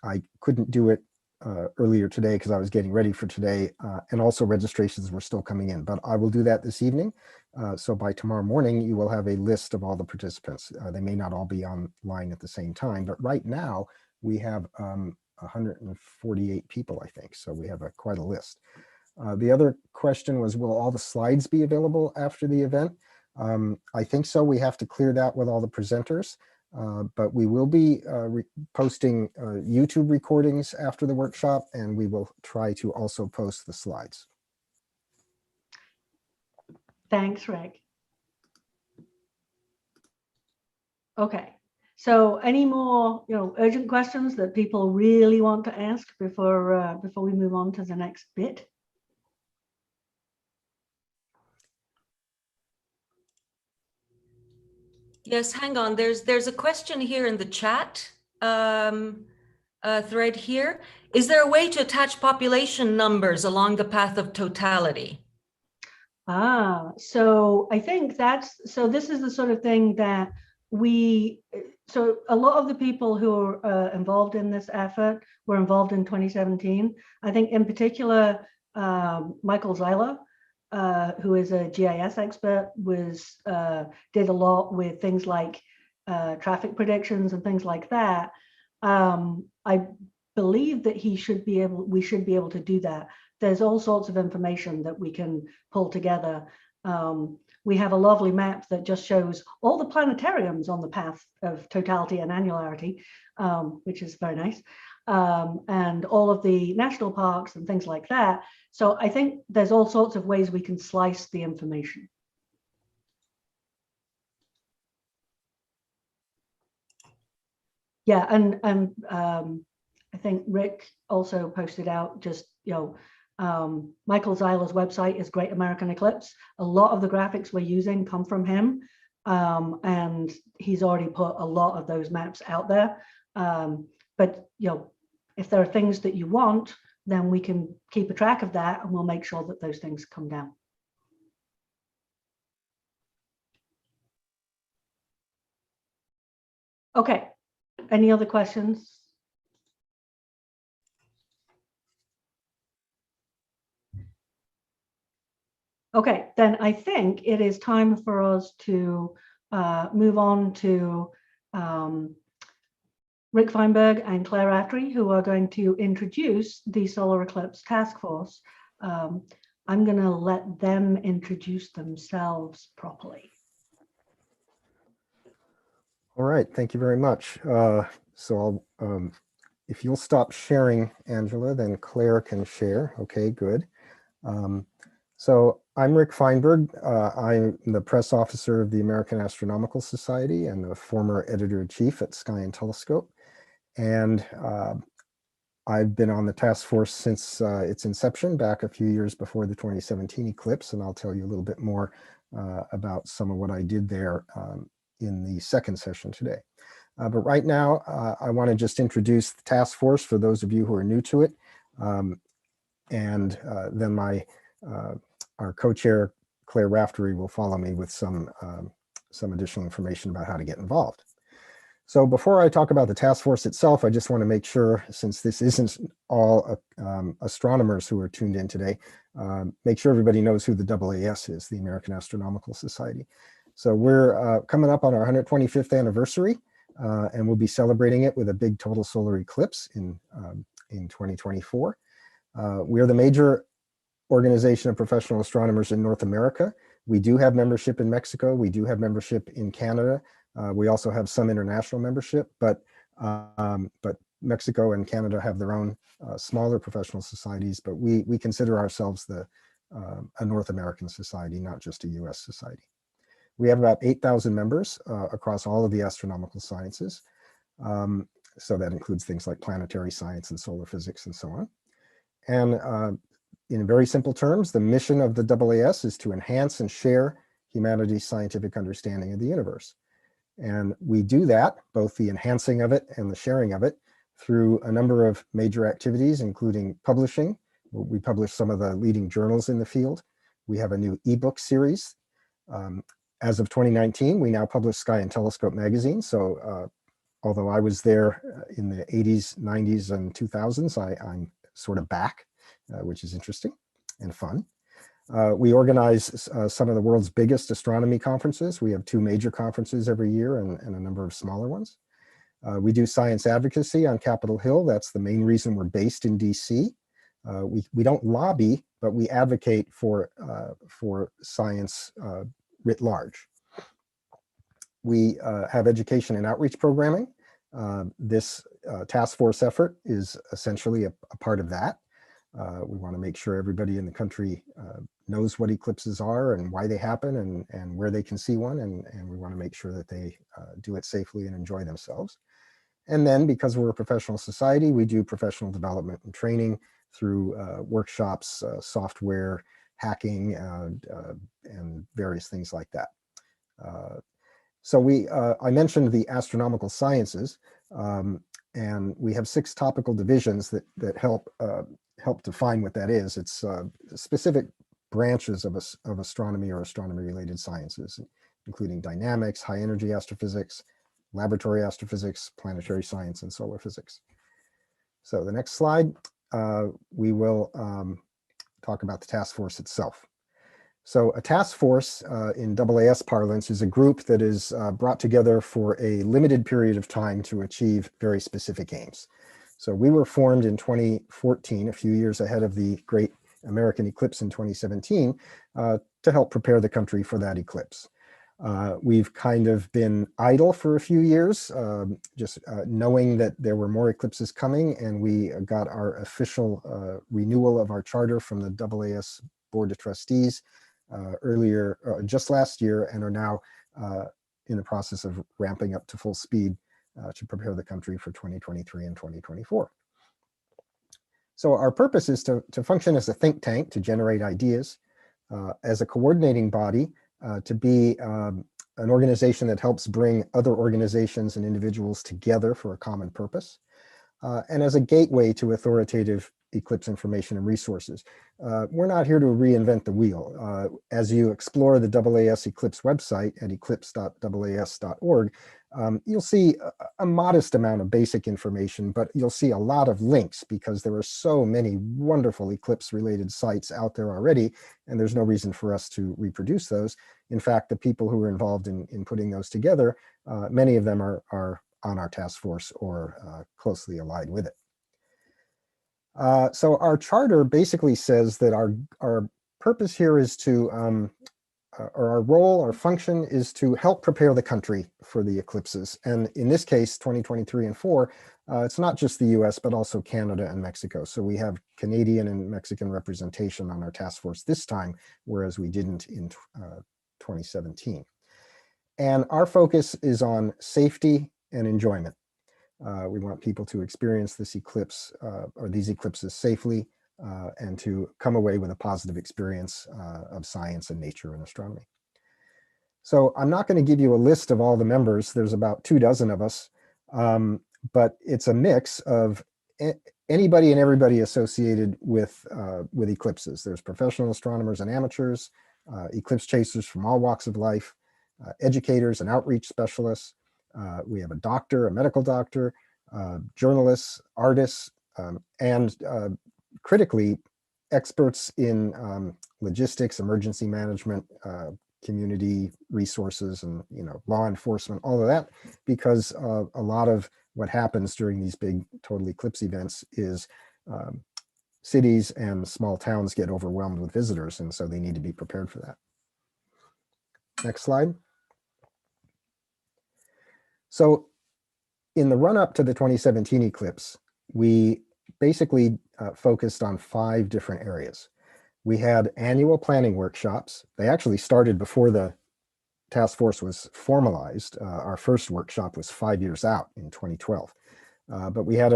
S3: I couldn't do it earlier today because I was getting ready for today, and also registrations were still coming in, but I will do that this evening. So by tomorrow morning, you will have a list of all the participants. They may not all be online at the same time, but right now we have 148 people, I think. So we have quite a list. The other question was, will all the slides be available after the event? I think so. We have to clear that with all the presenters. But we will be posting YouTube recordings after the workshop, and we will try to also post the slides.
S1: Thanks, Rick. Okay, so any more urgent questions that people really want to ask before we move on to the next bit?
S2: Yes, hang on. There's a question here in the chat thread here. Is there a way to attach population numbers along the path of totality?
S1: So I think this is the sort of thing that so a lot of the people who are involved in this effort were involved in 2017. I think in particular, Michael Zeiler, who is a GIS expert, did a lot with things like traffic predictions and things like that. I believe that we should be able to do that. There's all sorts of information that we can pull together. We have a lovely map that just shows all the planetariums on the path of totality and annularity, which is very nice, and all of the national parks and things like that. So I think there's all sorts of ways we can slice the information. Yeah, and I think Rick also posted out just, Michael Zeiler's website is Great American Eclipse. A lot of the graphics we're using come from him, and he's already put a lot of those maps out there. But if there are things that you want, then we can keep a track of that, and we'll make sure that those things come down. Okay, any other questions? Okay, then I think it is time for us to move on to Rick Feinberg and Claire Raftery, who are going to introduce the Solar Eclipse Task Force. I'm going to let them introduce themselves properly.
S3: All right, thank you very much. So I'll, if you'll stop sharing, Angela, then Claire can share. Okay, good. So I'm Rick Feinberg. I'm the press officer of the American Astronomical Society and the former editor-in-chief at Sky and Telescope. And I've been on the task force since its inception back a few years before the 2017 eclipse, and I'll tell you a little bit more about some of what I did there in the second session today. But right now, I want to just introduce the task force for those of you who are new to it. And then our co-chair, Claire Raftery, will follow me with some additional information about how to get involved. So before I talk about the task force itself, I just want to make sure, since this isn't all astronomers who are tuned in today, make sure everybody knows who the AAS is, the American Astronomical Society. So we're coming up on our 125th anniversary, and we'll be celebrating it with a big total solar eclipse in 2024. We are the major organization of professional astronomers in North America. We do have membership in Mexico. We do have membership in Canada. We also have some international membership, but Mexico and Canada have their own smaller professional societies, but we consider ourselves a North American society, not just a US society. We have about 8,000 members across all of the astronomical sciences. So that includes things like planetary science and solar physics and so on. And in very simple terms, the mission of the AAS is to enhance and share humanity's scientific understanding of the universe. And we do that, both the enhancing of it and the sharing of it, through a number of major activities, including publishing. We publish some of the leading journals in the field. We have a new ebook series. As of 2019, we now publish Sky and Telescope magazine. So although I was there in the 80s, 90s, and 2000s, I'm sort of back, which is interesting and fun. We organize some of the world's biggest astronomy conferences. We have 2 major conferences every year and a number of smaller ones. We do science advocacy on Capitol Hill. That's the main reason we're based in DC. We don't lobby, but we advocate for science writ large. We have education and outreach programming. This task force effort is essentially a part of that. We want to make sure everybody in the country knows what eclipses are and why they happen and where they can see one. And we want to make sure that they do it safely and enjoy themselves. And then, because we're a professional society, we do professional development and training through workshops, software, hacking, and various things like that. So I mentioned the astronomical sciences, and we have 6 topical divisions that help define what that is. It's specific branches of astronomy or astronomy-related sciences, including dynamics, high-energy astrophysics, laboratory astrophysics, planetary science, and solar physics. So the next slide, we will talk about the task force itself. So a task force in AAS parlance is a group that is brought together for a limited period of time to achieve very specific aims. So we were formed in 2014, a few years ahead of the great American eclipse in 2017, to help prepare the country for that eclipse. We've kind of been idle for a few years, just knowing that there were more eclipses coming, and we got our official renewal of our charter from the AAS Board of Trustees just last year, and are now in the process of ramping up to full speed to prepare the country for 2023 and 2024. So our purpose is to function as a think tank, to generate ideas, as a coordinating body, to be an organization that helps bring other organizations and individuals together for a common purpose, and as a gateway to authoritative eclipse information and resources. We're not here to reinvent the wheel. As you explore the AAS Eclipse website at eclipse.aas.org, you'll see a modest amount of basic information, but you'll see a lot of links because there are so many wonderful eclipse-related sites out there already, and there's no reason for us to reproduce those. In fact, the people who are involved in putting those together, many of them are on our task force or closely allied with it. So our charter basically says that our purpose here is to, or our role, our function is to help prepare the country for the eclipses. And in this case, 2023 and 4, it's not just the US, but also Canada and Mexico. So we have Canadian and Mexican representation on our task force this time, whereas we didn't in 2017. And our focus is on safety and enjoyment. We want people to experience this eclipse or these eclipses safely and to come away with a positive experience of science and nature and astronomy. So I'm not going to give you a list of all the members. There's about 24 of us, but it's a mix of anybody and everybody associated with eclipses. There's professional astronomers and amateurs, eclipse chasers from all walks of life, educators and outreach specialists. We have a doctor, a medical doctor, journalists, artists, and critically, experts in logistics, emergency management, community resources, and law enforcement, all of that, because a lot of what happens during these big total eclipse events is cities and small towns get overwhelmed with visitors, and so they need to be prepared for that. Next slide. So in the run-up to the 2017 eclipse, we basically focused on 5 different areas. We had annual planning workshops. They actually started before the task force was formalized. Our first workshop was 5 years out in 2012. But we had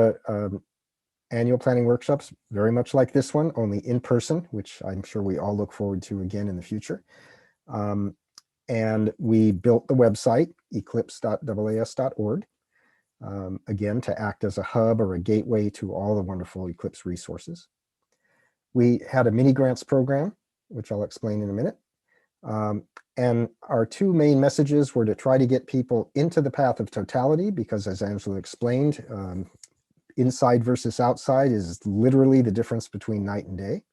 S3: annual planning workshops, very much like this one, only in person, which I'm sure we all look forward to again in the future. And we built the website, eclipse.aas.org, again, to act as a hub or a gateway to all the wonderful Eclipse resources. We had a mini grants program, which I'll explain in a minute. And our 2 main messages were to try to get people into the path of totality, because as Angela explained, inside versus outside is literally the difference between night and day.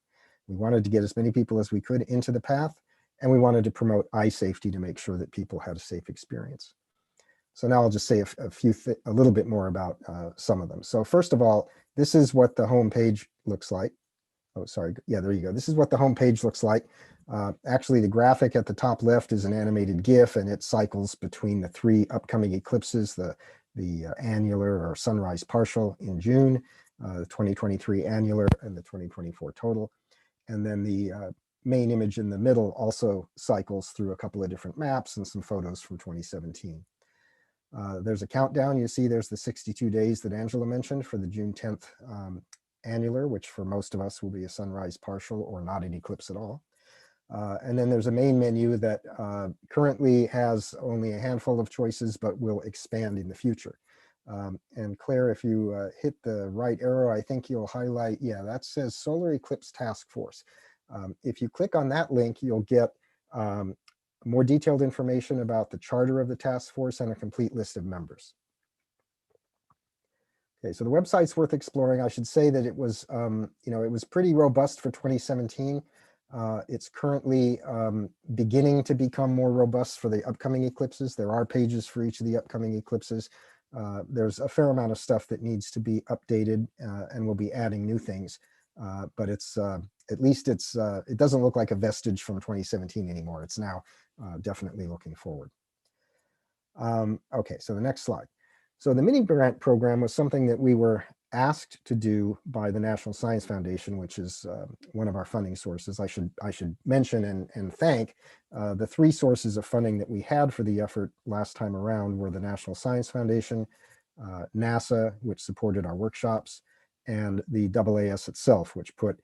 S3: We wanted to get as many people as we could into the path, and we wanted to promote eye safety to make sure that people had a safe experience. So now I'll just say a little bit more about some of them. So first of all, this is what the home page looks like. Oh, sorry. Yeah, there you go. This is what the home page looks like. Actually, the graphic at the top left is an animated GIF, and it cycles between the 3 upcoming eclipses, the annular or sunrise partial in June, the 2023 annular, and the 2024 total. And then the main image in the middle also cycles through a couple of different maps and some photos from 2017. There's a countdown. You see there's the 62 days that Angela mentioned for the June 10th annular, which for most of us will be a sunrise partial or not an eclipse at all. And then there's a main menu that currently has only a handful of choices, but will expand in the future. And Claire, if you hit the right arrow, I think you'll highlight, yeah, that says Solar Eclipse Task Force. If you click on that link, you'll get more detailed information about the charter of the task force and a complete list of members. Okay, so the website's worth exploring. I should say that it was, it was pretty robust for 2017. It's currently beginning to become more robust for the upcoming eclipses. There are pages for each of the upcoming eclipses. There's a fair amount of stuff that needs to be updated, and we'll be adding new things. But it's at least it doesn't look like a vestige from 2017 anymore. It's now definitely looking forward. Okay, so the next slide. So the mini grant program was something that we were asked to do by the National Science Foundation, which is one of our funding sources. I should mention and thank the 3 sources of funding that we had for the effort last time around were the National Science Foundation, NASA, which supported our workshops, and the AAS itself, which put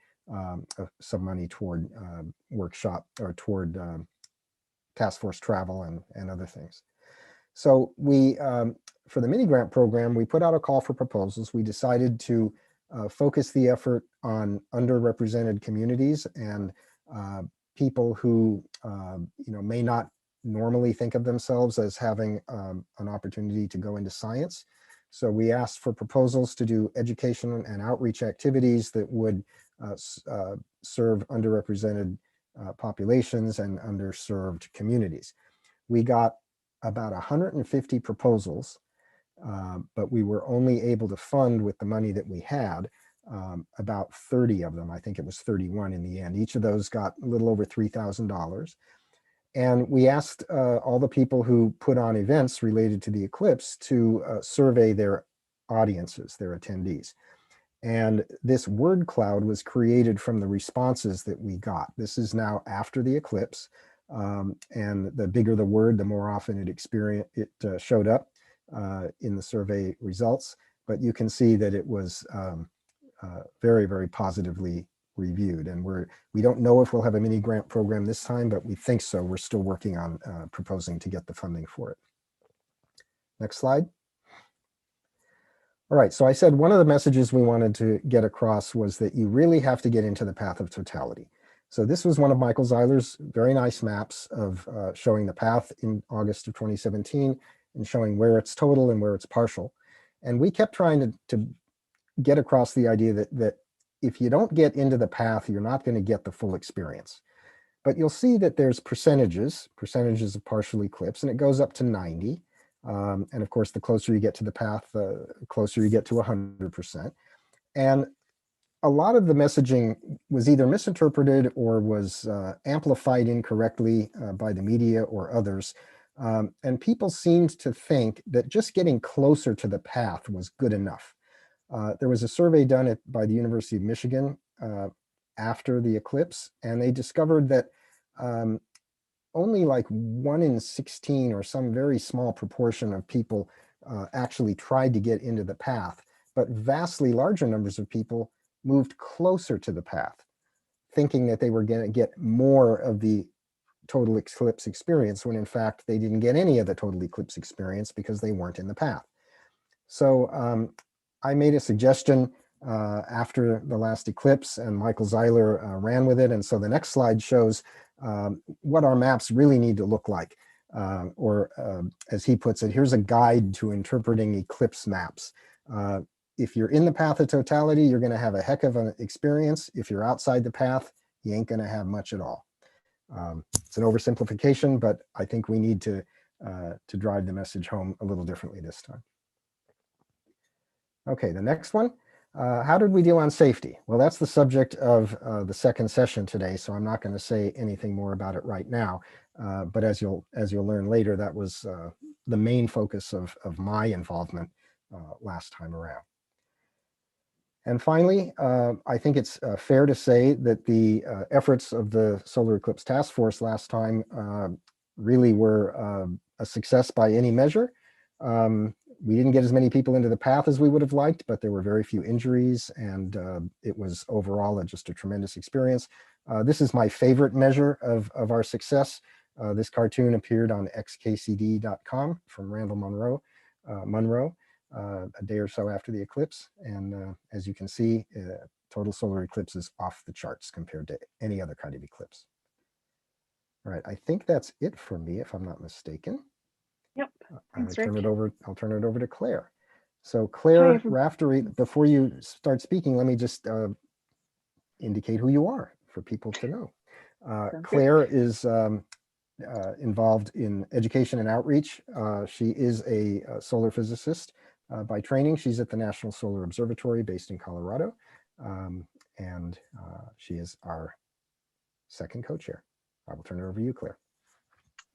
S3: some money toward workshop or toward task force travel and other things. So we, for the mini grant program, we put out a call for proposals. We decided to focus the effort on underrepresented communities and people who, may not normally think of themselves as having an opportunity to go into science. So we asked for proposals to do education and outreach activities that would serve underrepresented populations and underserved communities. We got about 150 proposals, but we were only able to fund with the money that we had about 30 of them. I think it was 31 in the end. Each of those got a little over $3,000. And we asked all the people who put on events related to the eclipse to survey their audiences, their attendees. And this word cloud was created from the responses that we got. This is now after the eclipse. And the bigger the word, the more often it showed up in the survey results. But you can see that it was very, very positively reviewed. And we don't know if we'll have a mini grant program this time, but we think so. We're still working on proposing to get the funding for it. Next slide. All right, so I said one of the messages we wanted to get across was that you really have to get into the path of totality. So this was one of Michael Zeiler's very nice maps of showing the path in August of 2017 and showing where it's total and where it's partial. And we kept trying to get across the idea that if you don't get into the path, you're not going to get the full experience. But you'll see that there's percentages of partial eclipse, and it goes up to 90. And of course, the closer you get to the path, the closer you get to 100%. And a lot of the messaging was either misinterpreted or was amplified incorrectly by the media or others. And people seemed to think that just getting closer to the path was good enough. There was a survey done by the University of Michigan after the eclipse, and they discovered that only like 1 in 16 or some very small proportion of people actually tried to get into the path, but vastly larger numbers of people moved closer to the path, thinking that they were going to get more of the total eclipse experience, when in fact they didn't get any of the total eclipse experience because they weren't in the path. So I made a suggestion after the last eclipse, and Michael Zeiler ran with it. And so the next slide shows what our maps really need to look like. Or as he puts it, here's a guide to interpreting eclipse maps. If you're in the path of totality, you're going to have a heck of an experience. If you're outside the path, you ain't going to have much at all. It's an oversimplification, but I think we need to drive the message home a little differently this time. Okay, the next one. How did we do on safety? Well, that's the subject of the second session today, so I'm not going to say anything more about it right now. But as you'll learn later, that was the main focus of my involvement last time around. And finally, I think it's fair to say that the efforts of the Solar Eclipse Task Force last time really were a success by any measure. We didn't get as many people into the path as we would have liked, but there were very few injuries, and it was overall just a tremendous experience. This is my favorite measure of our success. This cartoon appeared on xkcd.com from Randall Munro a day or so after the eclipse. And as you can see, total solar eclipse is off the charts compared to any other kind of eclipse. All right, I think that's it for me, if I'm not mistaken.
S4: Yep. Thanks,
S3: I'll
S4: Rick.
S3: turn it over to Claire. So Claire
S4: Hi,
S3: Raftery, before you start speaking, let me just indicate who you are for people to know. Claire is involved in education and outreach. She is a solar physicist by training. She's at the National Solar Observatory based in Colorado. And she is our second co-chair. I will turn it over to you, Claire.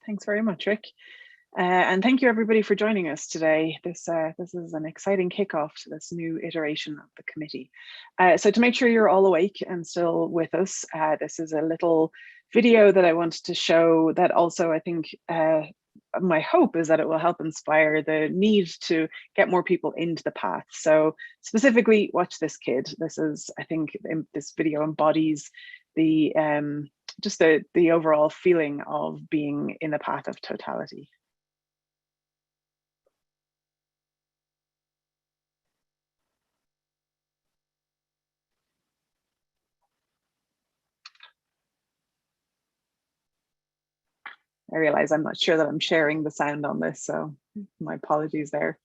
S4: Thanks very much, Rick. And thank you everybody for joining us today. This is an exciting kickoff to this new iteration of the committee. So to make sure you're all awake and still with us, this is a little video that I wanted to show that also I think my hope is that it will help inspire the need to get more people into the path. So specifically, watch this kid. This is, I think, this video embodies the just the overall feeling of being in the path of totality. I realize I'm not sure that I'm sharing the sound on this, so my apologies there.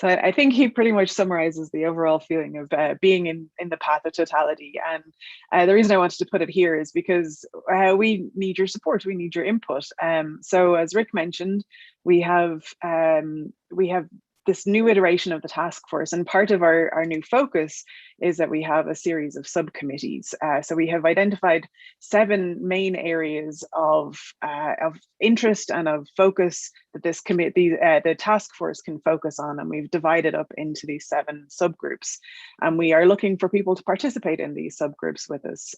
S4: So I think he pretty much summarizes the overall feeling of being in the path of totality. And the reason I wanted to put it here is because we need your support, we need your input. So as Rick mentioned, we have this new iteration of the task force, and part of our new focus is that we have a series of subcommittees. So we have identified 7 main areas of interest and of focus that this committee, the task force, can focus on, and we've divided up into these 7 subgroups. And we are looking for people to participate in these subgroups with us.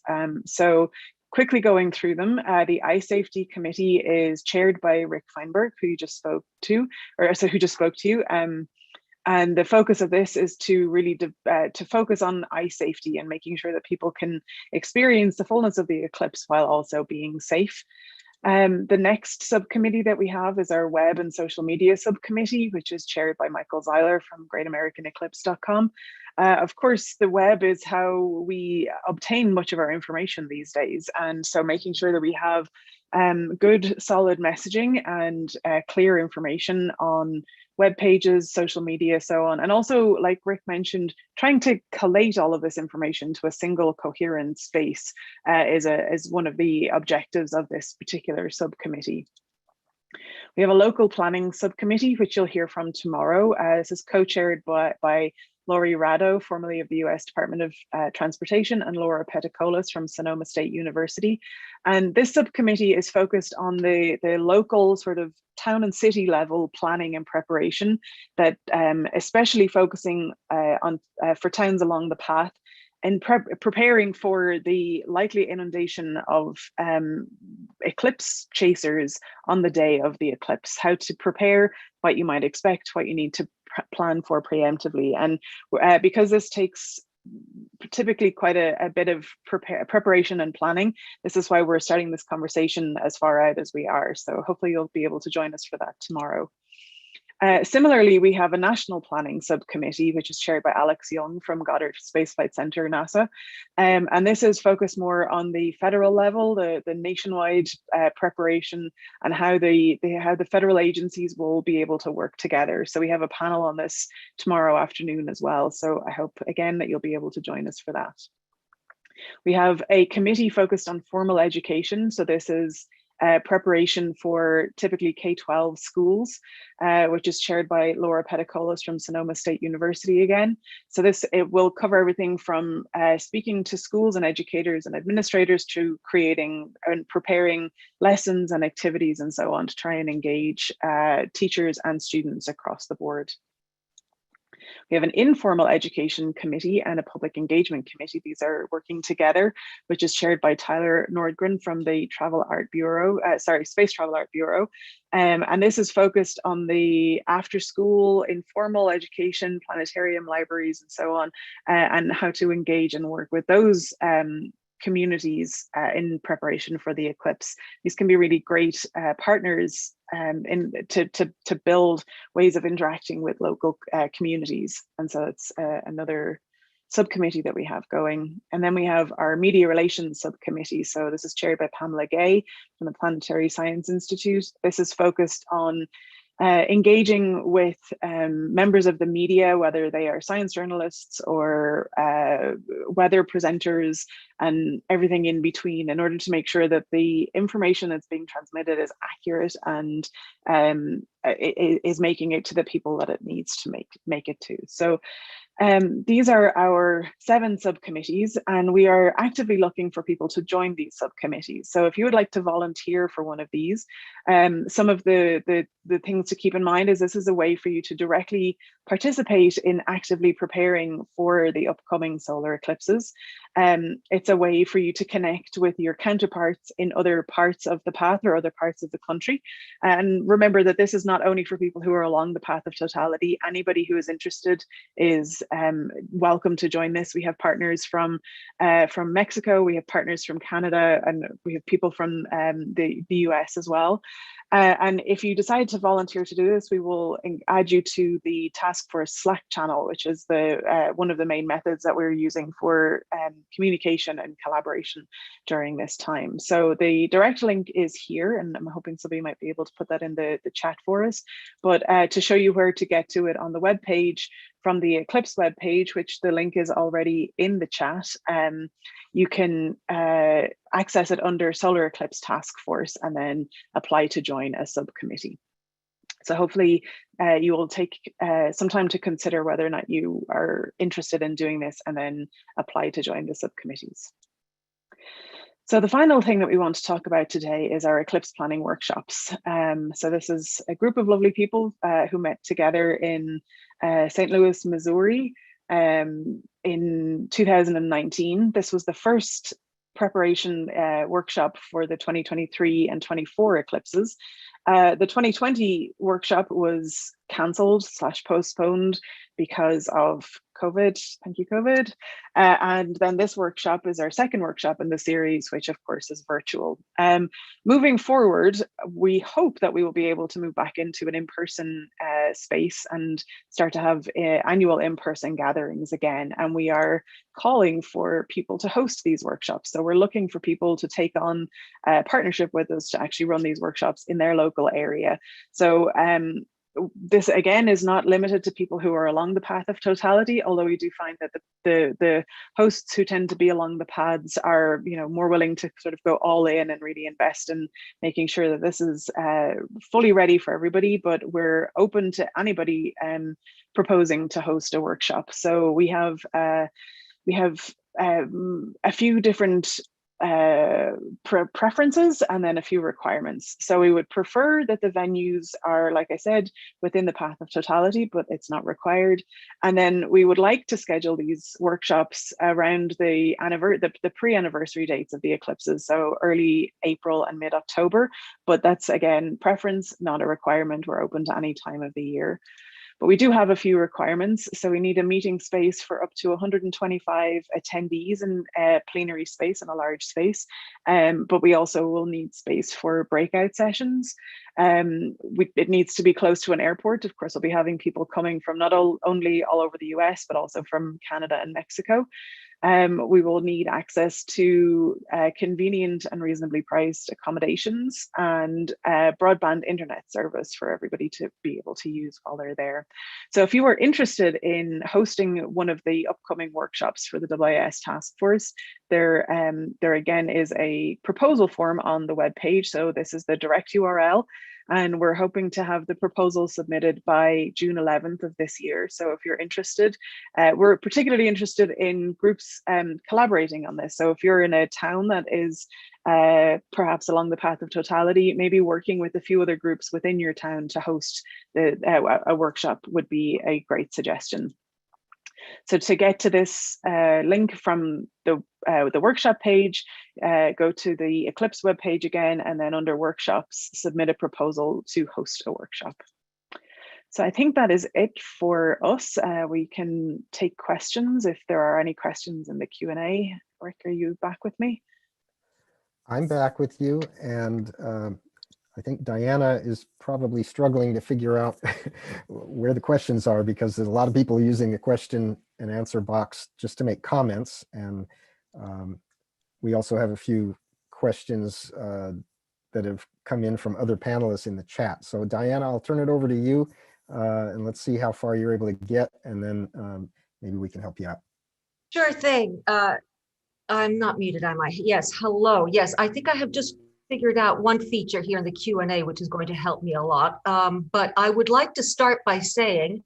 S4: So quickly going through them, the Eye Safety Committee is chaired by Rick Feinberg, who you just spoke to, who just spoke to you. And the focus of this is to really to focus on eye safety and making sure that people can experience the fullness of the eclipse while also being safe. The next subcommittee that we have is our Web and Social Media Subcommittee, which is chaired by Michael Zeiler from GreatAmericanEclipse.com. Of course, the web is how we obtain much of our information these days. And so making sure that we have good, solid messaging and clear information on web pages, social media, so on. And also, like Rick mentioned, trying to collate all of this information to a single coherent space is one of the objectives of this particular subcommittee. We have a local planning subcommittee, which you'll hear from tomorrow. This is co-chaired by Laurie Rado, formerly of the US Department of Transportation, and Laura Peticolas from Sonoma State University. And this subcommittee is focused on the local sort of town and city level planning and preparation, that especially focusing on for towns along the path, and preparing for the likely inundation of eclipse chasers on the day of the eclipse, how to prepare, what you might expect, what you need to plan for preemptively. And because this takes typically quite a bit of preparation and planning, this is why we're starting this conversation as far out as we are. So hopefully you'll be able to join us for that tomorrow. Similarly, we have a national planning subcommittee, which is chaired by Alex Young from Goddard Space Flight Center, NASA. And this is focused more on the federal level, the nationwide preparation, and how the federal agencies will be able to work together. So we have a panel on this tomorrow afternoon as well. So I hope, again, that you'll be able to join us for that. We have a committee focused on formal education. So this is preparation for typically K-12 schools, which is chaired by Laura Peticolas from Sonoma State University again. So it will cover everything from speaking to schools and educators and administrators to creating and preparing lessons and activities and so on to try and engage teachers and students across the board. We have an informal education committee and a public engagement committee. These are working together, which is chaired by Tyler Nordgren from the Travel Art Bureau, Space Travel Art Bureau. And this is focused on the after school informal education, planetarium, libraries, and so on, and how to engage and work with those communities in preparation for the eclipse. These can be really great partners to build ways of interacting with local communities. And so it's another subcommittee that we have going. And then we have our media relations subcommittee. So this is chaired by Pamela Gay from the Planetary Science Institute. This is focused on engaging with members of the media, whether they are science journalists or weather presenters and everything in between, in order to make sure that the information that's being transmitted is accurate and is making it to the people that it needs to make it to. So these are our 7 subcommittees, and we are actively looking for people to join these subcommittees. So if you would like to volunteer for one of these, some of the things to keep in mind is this is a way for you to directly participate in actively preparing for the upcoming solar eclipses. It's a way for you to connect with your counterparts in other parts of the path or other parts of the country. And remember that this is not only for people who are along the path of totality. Anybody who is interested is welcome to join this. We have partners from Mexico, we have partners from Canada, and we have people from the US as well. And if you decide to volunteer to do this, we will add you to the task force Slack channel, which is one of the main methods that we're using for communication and collaboration during this time. So the direct link is here, and I'm hoping somebody might be able to put that in the chat for us. But to show you where to get to it on the web page, from the Eclipse web page, which the link is already in the chat, you can access it under Solar Eclipse Task Force and then apply to join a subcommittee. So hopefully you will take some time to consider whether or not you are interested in doing this and then apply to join the subcommittees. So the final thing that we want to talk about today is our eclipse planning workshops. So this is a group of lovely people who met together in St. Louis, Missouri in 2019. This was the first preparation workshop for the 2023 and 24 eclipses. The 2020 workshop was cancelled / postponed because of COVID. Thank you, COVID. And then this workshop is our second workshop in the series, which of course is virtual. Moving forward, we hope that we will be able to move back into an in-person space and start to have annual in-person gatherings again. And we are calling for people to host these workshops. So we're looking for people to take on a partnership with us to actually run these workshops in their local area. So this again is not limited to people who are along the path of totality, although we do find that the hosts who tend to be along the paths are, you know, more willing to sort of go all in and really invest in making sure that this is fully ready for everybody. But we're open to anybody proposing to host a workshop. So we have a few different preferences and then a few requirements. So we would prefer that the venues are, like I said, within the path of totality, but it's not required. And then we would like to schedule these workshops around the pre-anniversary dates of the eclipses, so early April and mid-October. But that's, again, preference, not a requirement. We're open to any time of the year. But we do have a few requirements. So we need a meeting space for up to 125 attendees in a plenary space and a large space. But we also will need space for breakout sessions. It needs to be close to an airport. Of course, we'll be having people coming from not only all over the US, but also from Canada and Mexico. We will need access to convenient and reasonably priced accommodations and broadband internet service for everybody to be able to use while they're there. So if you are interested in hosting one of the upcoming workshops for the AAS task force, there again is a proposal form on the web page. So this is the direct URL. And we're hoping to have the proposal submitted by June 11th of this year. So if you're interested, we're particularly interested in groups collaborating on this. So if you're in a town that is perhaps along the path of totality, maybe working with a few other groups within your town to host a workshop would be a great suggestion. So to get to this link from the workshop page, go to the Eclipse webpage again, and then under workshops, submit a proposal to host a workshop. So I think that is it for us. We can take questions if there are any questions in the Q&A. Rick, are you back with me?
S3: I'm back with you, and I think Diana is probably struggling to figure out where the questions are, because there's a lot of people using the question and answer box just to make comments. And we also have a few questions that have come in from other panelists in the chat. So Diana, I'll turn it over to you and let's see how far you're able to get, and then maybe we can help you out.
S2: Sure thing. I'm not muted, am I? Yes, hello. Yes, I think I have just figured out one feature here in the Q&A, which is going to help me a lot. But I would like to start by saying,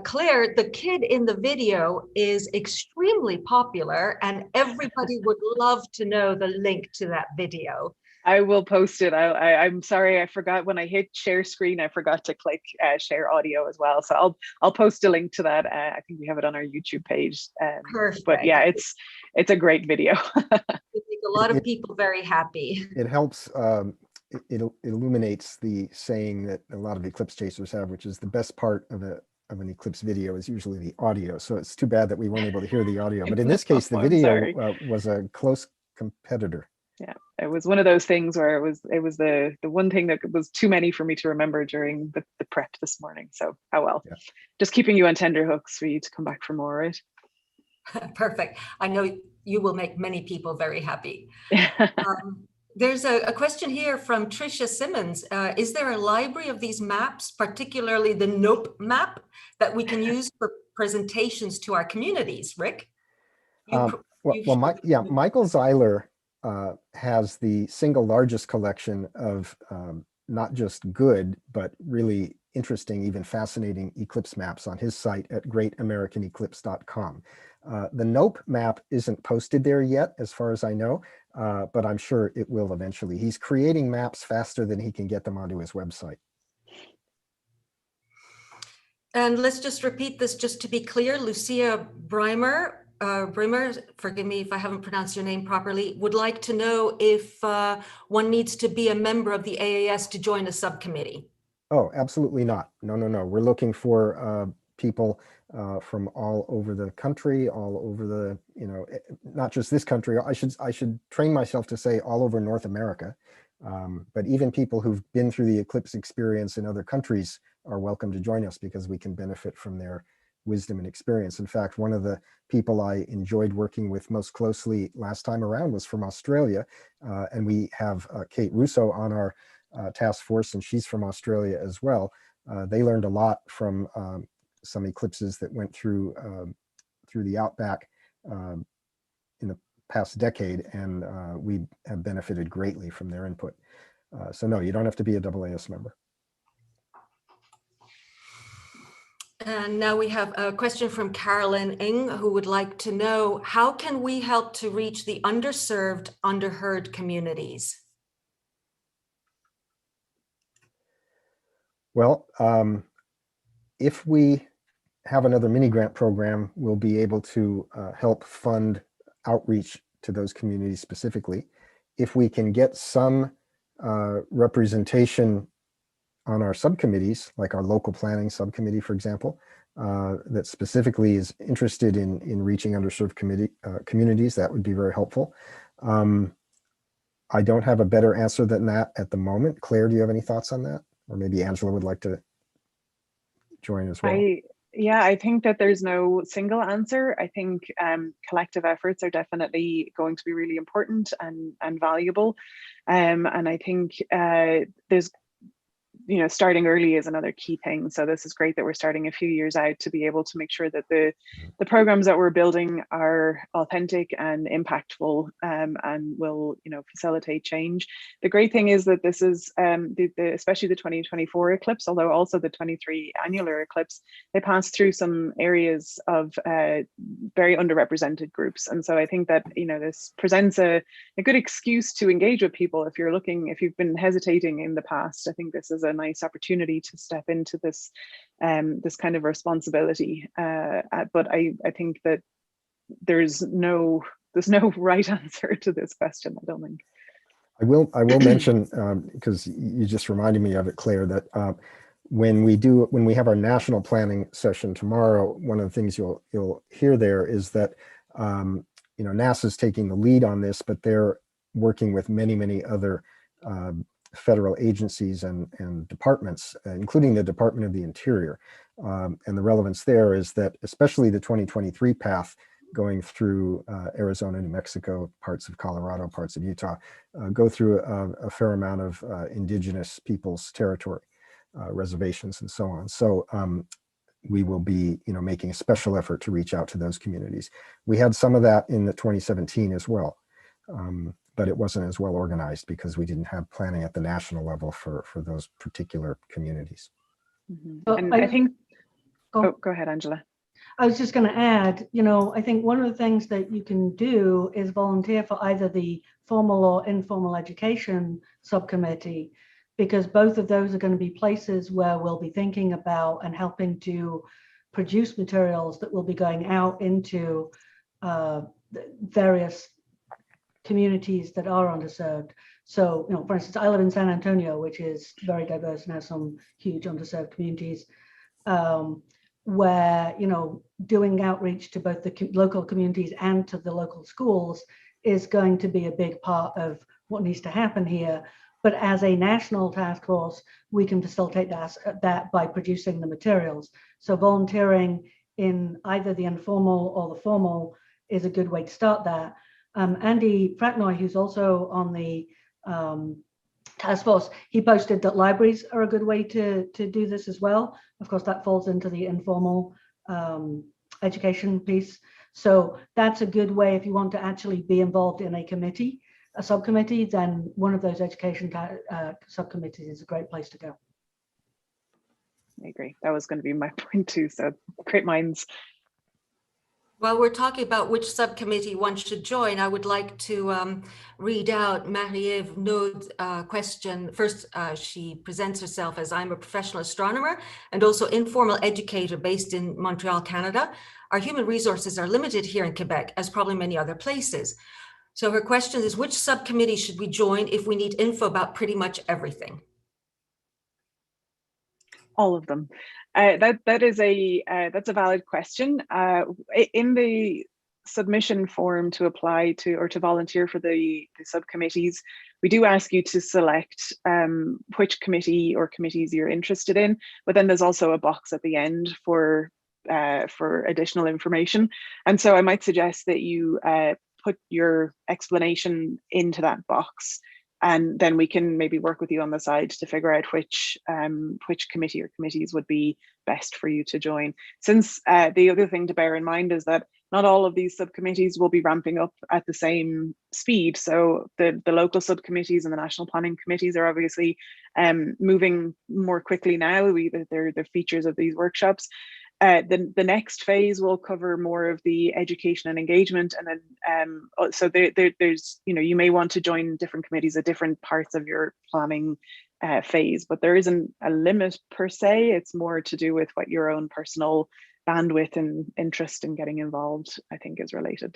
S2: Claire, the kid in the video is extremely popular, and everybody would love to know the link to that video.
S4: I will post it. I'm sorry, I forgot when I hit share screen, I forgot to click share audio as well. So I'll post a link to that. I think we have it on our YouTube page.
S2: Perfect.
S4: But yeah, it's a great video.
S2: It makes a lot of people very happy.
S3: It helps, it illuminates the saying that a lot of eclipse chasers have, which is the best part of an eclipse video is usually the audio. So it's too bad that we weren't able to hear the audio. But in this case, the video was a close competitor.
S4: Yeah, it was one of those things where it was the one thing that was too many for me to remember during the prep this morning. So, oh well, yeah. Just keeping you on tender hooks for you to come back for more, right?
S2: Perfect. I know you will make many people very happy. There's a question here from Tricia Simmons. Is there a library of these maps, particularly the NOPE map, that we can use for presentations to our communities, Rick?
S3: Michael Zeiler has the single largest collection of not just good, but really interesting, even fascinating eclipse maps on his site at greatamericaneclipse.com. The NOPE map isn't posted there yet, as far as I know, but I'm sure it will eventually. He's creating maps faster than he can get them onto his website.
S2: And let's just repeat this just to be clear. Lucia Brimer, forgive me if I haven't pronounced your name properly, would like to know if one needs to be a member of the AAS to join a subcommittee.
S3: Oh, absolutely not. No, no, no. We're looking for people from all over the country, all over the, not just this country. I should train myself to say all over North America. But even people who've been through the eclipse experience in other countries are welcome to join us because we can benefit from their wisdom and experience. In fact, one of the people I enjoyed working with most closely last time around was from Australia. And we have Kate Russo on our task force, and she's from Australia as well. They learned a lot from some eclipses that went through the outback in the past decade, and we have benefited greatly from their input. So no, you don't have to be a AAS member.
S2: And now we have a question from Carolyn Ng, who would like to know, how can we help to reach the underserved, underheard communities?
S3: Well, if we have another mini grant program, we'll be able to help fund outreach to those communities specifically. If we can get some representation on our subcommittees, like our local planning subcommittee, for example, that specifically is interested in reaching underserved communities, that would be very helpful. I don't have a better answer than that at the moment. Claire, do you have any thoughts on that? Or maybe Angela would like to join as well.
S4: Yeah, I think that there's no single answer. I think collective efforts are definitely going to be really important and valuable. And I think there's, starting early is another key thing. So this is great that we're starting a few years out to be able to make sure that the programs that we're building are authentic and impactful, and will, facilitate change. The great thing is that this is especially the 2024 eclipse, although also the 23 annular eclipse, they pass through some areas of very underrepresented groups. And so I think that, this presents a good excuse to engage with people. If you've been hesitating in the past, I think this is a nice opportunity to step into this this kind of responsibility. But I think that there's no right answer to this question, I don't think.
S3: I will mention, because you just reminded me of it, Claire, that when we have our national planning session tomorrow, one of the things you'll hear there is that NASA's taking the lead on this, but they're working with many other federal agencies and departments, including the Department of the Interior. And the relevance there is that especially the 2023 path going through Arizona, New Mexico, parts of Colorado, parts of Utah, go through a fair amount of indigenous people's territory, reservations and so on. So we will be making a special effort to reach out to those communities. We had some of that in the 2017 as well. But it wasn't as well organized because we didn't have planning at the national level for those particular communities.
S4: Mm-hmm. And I think, go ahead, Angela.
S1: I was just going to add, I think one of the things that you can do is volunteer for either the formal or informal education subcommittee, because both of those are going to be places where we'll be thinking about and helping to produce materials that will be going out into various communities that are underserved. So, for instance, I live in San Antonio, which is very diverse and has some huge underserved communities, where, doing outreach to both the local communities and to the local schools is going to be a big part of what needs to happen here. But as a national task force, we can facilitate that by producing the materials. So volunteering in either the informal or the formal is a good way to start that. Andy Fratnoy, who's also on the task force, he posted that libraries are a good way to do this as well. Of course, that falls into the informal education piece. So that's a good way if you want to actually be involved in a committee a subcommittee, then one of those education subcommittees is a great place to go.
S4: I agree. That was going to be my point too. So great minds.
S2: While we're talking about which subcommittee one should join, I would like to read out Marie-Ève Naud's question. First, she presents herself as I'm a professional astronomer and also informal educator based in Montreal, Canada. Our human resources are limited here in Quebec, as probably many other places. So her question is, which subcommittee should we join if we need info about pretty much everything?
S4: All of them. That's a valid question. In the submission form to apply to or to volunteer for the subcommittees, we do ask you to select which committee or committees you're interested in, but then there's also a box at the end for additional information. And so I might suggest that you put your explanation into that box, and then we can maybe work with you on the side to figure out which committee or committees would be best for you to join. Since the other thing to bear in mind is that not all of these subcommittees will be ramping up at the same speed. So the local subcommittees and the national planning committees are obviously moving more quickly now. They're features of these workshops. The next phase will cover more of the education and engagement, and then so there's you may want to join different committees at different parts of your planning phase, but there isn't a limit per se. It's more to do with what your own personal bandwidth and interest in getting involved, I think, is related.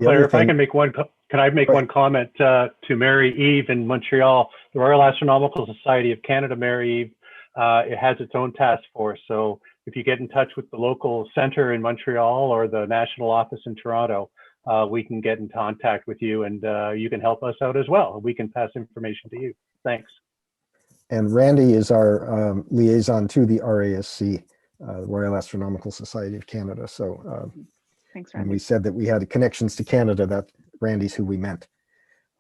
S5: Claire, if I can make one, can I make one comment to Marie-Ève in Montreal? The Royal Astronomical Society of Canada, Marie-Ève, it has its own task force. So if you get in touch with the local center in Montreal or the national office in Toronto, we can get in contact with you, and you can help us out as well. We can pass information to you. Thanks.
S3: And Randy is our liaison to the RASC, Royal Astronomical Society of Canada. So
S4: thanks, Randy.
S3: And we said that we had connections to Canada, that Randy's who we meant.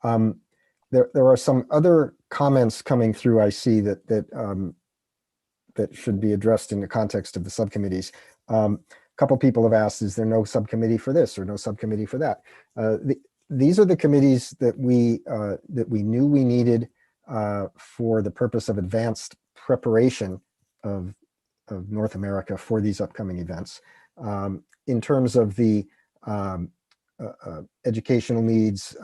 S3: There are some other comments coming through, I see, that should be addressed in the context of the subcommittees. A couple people have asked, is there no subcommittee for this or no subcommittee for that? These are the committees that we knew we needed for the purpose of advanced preparation of North America for these upcoming events. In terms of the educational needs,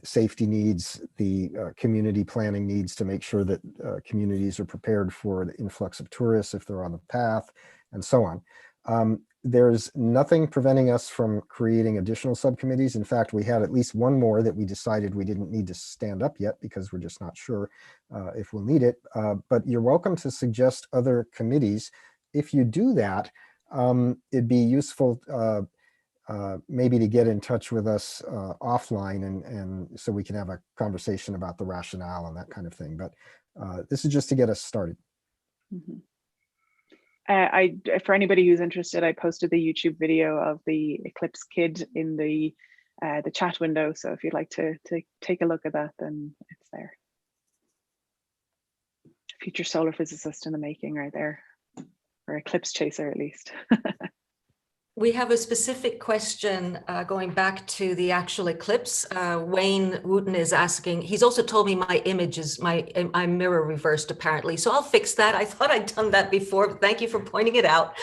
S3: safety needs, the community planning needs to make sure that communities are prepared for the influx of tourists if they're on the path, and so on. There's nothing preventing us from creating additional subcommittees. In fact, we had at least one more that we decided we didn't need to stand up yet because we're just not sure if we'll need it. But you're welcome to suggest other committees. If you do that, it'd be useful maybe to get in touch with us offline, and so we can have a conversation about the rationale and that kind of thing. But this is just to get us started.
S4: Mm-hmm. For anybody who's interested, I posted the YouTube video of the Eclipse Kid in the chat window. So if you'd like to take a look at that, then it's there. Future solar physicist in the making right there, or eclipse chaser at least.
S2: We have a specific question going back to the actual eclipse. Wayne Wooten is asking, he's also told me my image is my mirror reversed apparently. So I'll fix that. I thought I'd done that before, but thank you for pointing it out.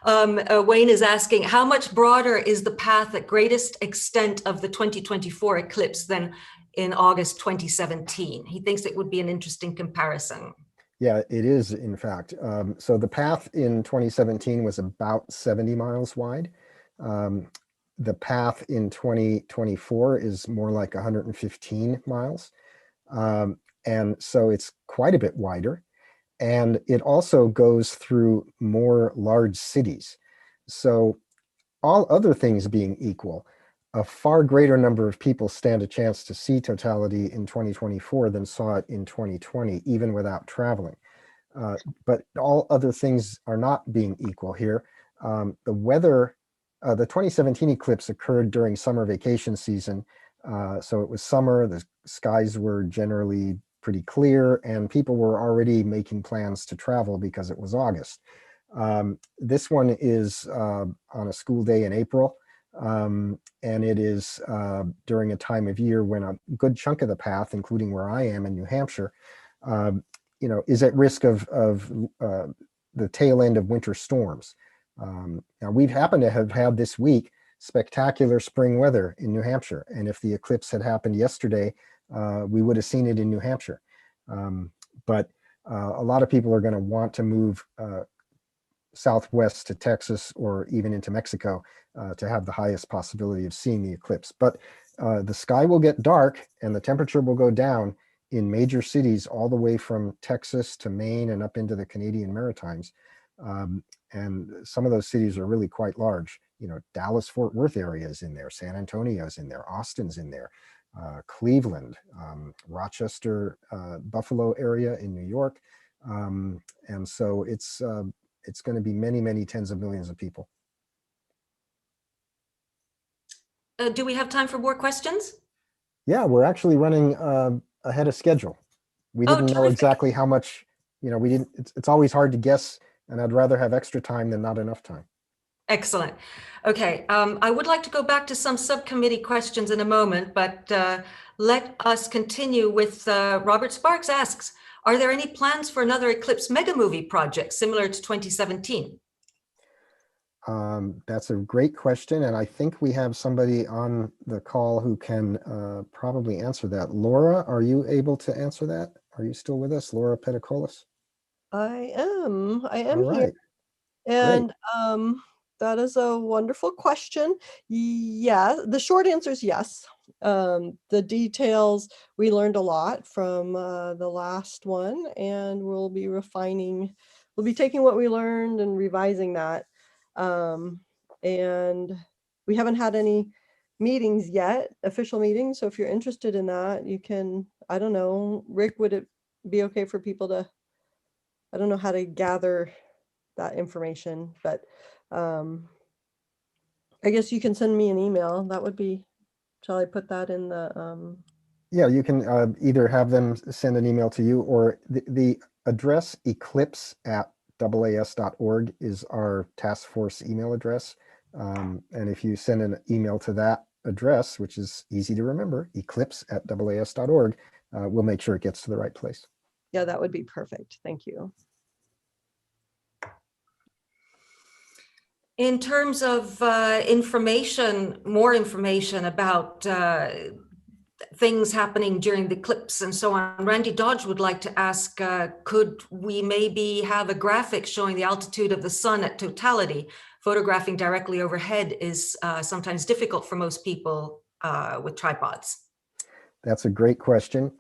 S2: Wayne is asking, how much broader is the path at greatest extent of the 2024 eclipse than in August 2017? He thinks it would be an interesting comparison.
S3: Yeah, it is, in fact. So the path in 2017 was about 70 miles wide. The path in 2024 is more like 115 miles. And so it's quite a bit wider. And it also goes through more large cities. So all other things being equal, a far greater number of people stand a chance to see totality in 2024 than saw it in 2020, even without traveling. But all other things are not being equal here. The weather, the 2017 eclipse occurred during summer vacation season. So it was summer, the skies were generally pretty clear, and people were already making plans to travel because it was August. This one is on a school day in April. And it is during a time of year when a good chunk of the path, including where I am in New Hampshire, is at risk of the tail end of winter storms. Now we've happened to have had this week spectacular spring weather in New Hampshire, and if the eclipse had happened yesterday, we would have seen it in New Hampshire. But a lot of people are going to want to move southwest to Texas or even into Mexico to have the highest possibility of seeing the eclipse. But the sky will get dark and the temperature will go down in major cities all the way from Texas to Maine and up into the Canadian Maritimes. And some of those cities are really quite large. Dallas, Fort Worth area is in there, San Antonio's in there, Austin's in there, Cleveland, Rochester, Buffalo area in New York. And so it's going to be many, many tens of millions of people.
S2: Do we have time for more questions?
S3: Yeah, we're actually running ahead of schedule. We didn't know exactly how much, we didn't, it's always hard to guess, and I'd rather have extra time than not enough time.
S2: Excellent. Okay, I would like to go back to some subcommittee questions in a moment, but let us continue with Robert Sparks asks, are there any plans for another Eclipse mega movie project similar to 2017?
S3: That's a great question, and I think we have somebody on the call who can probably answer that. Laura, are you able to answer that? Are you still with us, Laura Pedicolis?
S6: I am
S3: All
S6: here.
S3: right.
S6: And that is a wonderful question. Yeah, the short answer is yes. The details, we learned a lot from the last one, and we'll be refining, we'll be taking what we learned and revising that. And we haven't had any meetings yet, official meetings. So if you're interested in that, you can, I don't know, Rick, would it be okay for people to, I don't know how to gather that information, but I guess you can send me an email. That would be, shall I put that in the
S3: Yeah, you can either have them send an email to you, or the address eclipse@aas.org is our task force email address. And if you send an email to that address, which is easy to remember, eclipse@aas.org, we'll make sure it gets to the right place.
S6: Yeah, that would be perfect. Thank you.
S2: In terms of information, more information about things happening during the eclipse and so on, Randy Dodge would like to ask, could we maybe have a graphic showing the altitude of the sun at totality? Photographing directly overhead is sometimes difficult for most people with tripods.
S3: That's a great question.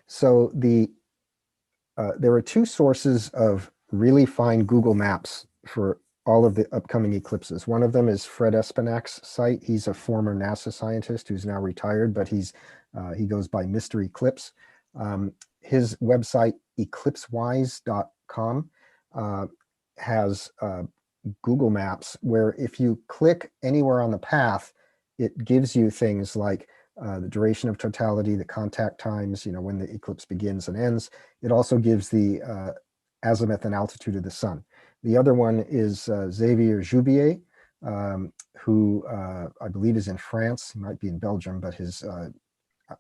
S3: So there are two sources of really fine Google Maps for all of the upcoming eclipses. One of them is Fred Espenak's site. He's a former NASA scientist who's now retired, but he goes by Mr. Eclipse. His website, eclipsewise.com, has Google Maps where if you click anywhere on the path, it gives you things like the duration of totality, the contact times, when the eclipse begins and ends. It also gives the azimuth and altitude of the sun. The other one is Xavier Joubier, who I believe is in France. He might be in Belgium, but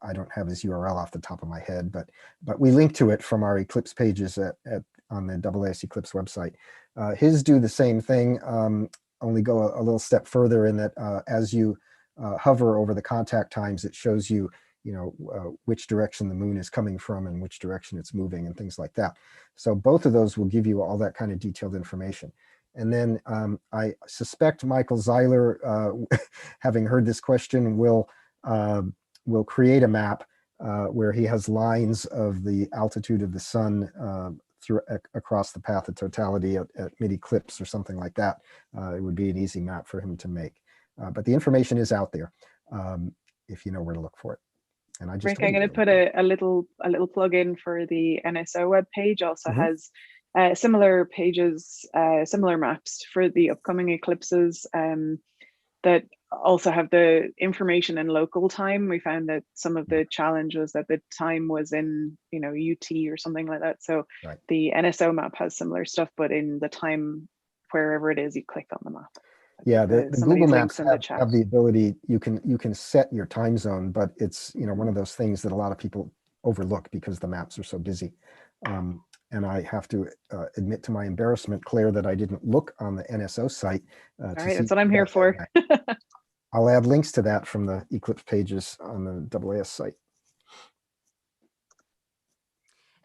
S3: I don't have his URL off the top of my head, but we link to it from our Eclipse pages on the AAS Eclipse website. His do the same thing, only go a little step further in that as you hover over the contact times, it shows you which direction the moon is coming from and which direction it's moving and things like that. So both of those will give you all that kind of detailed information. And then I suspect Michael Zeiler, having heard this question, will create a map where he has lines of the altitude of the sun across the path of totality at mid-eclipse or something like that. It would be an easy map for him to make. But the information is out there if you know where to look for it. And
S4: Rick, I'm going to put a little plug in for the NSO webpage. Also has similar pages, similar maps for the upcoming eclipses that also have the information in local time. We found that some of the challenge was that the time was in UT or something like that. So the NSO map has similar stuff, but in the time wherever it is you click on the map.
S3: Yeah, the
S4: some of
S3: Google
S4: these
S3: Maps
S4: links in the chat.
S3: have the ability, you can set your time zone, but it's, one of those things that a lot of people overlook because the maps are so busy. And I have to admit to my embarrassment, Claire, that I didn't look on the NSO site.
S4: All right, that's what I'm here for.
S3: I'll add links to that from the Eclipse pages on the AAS site.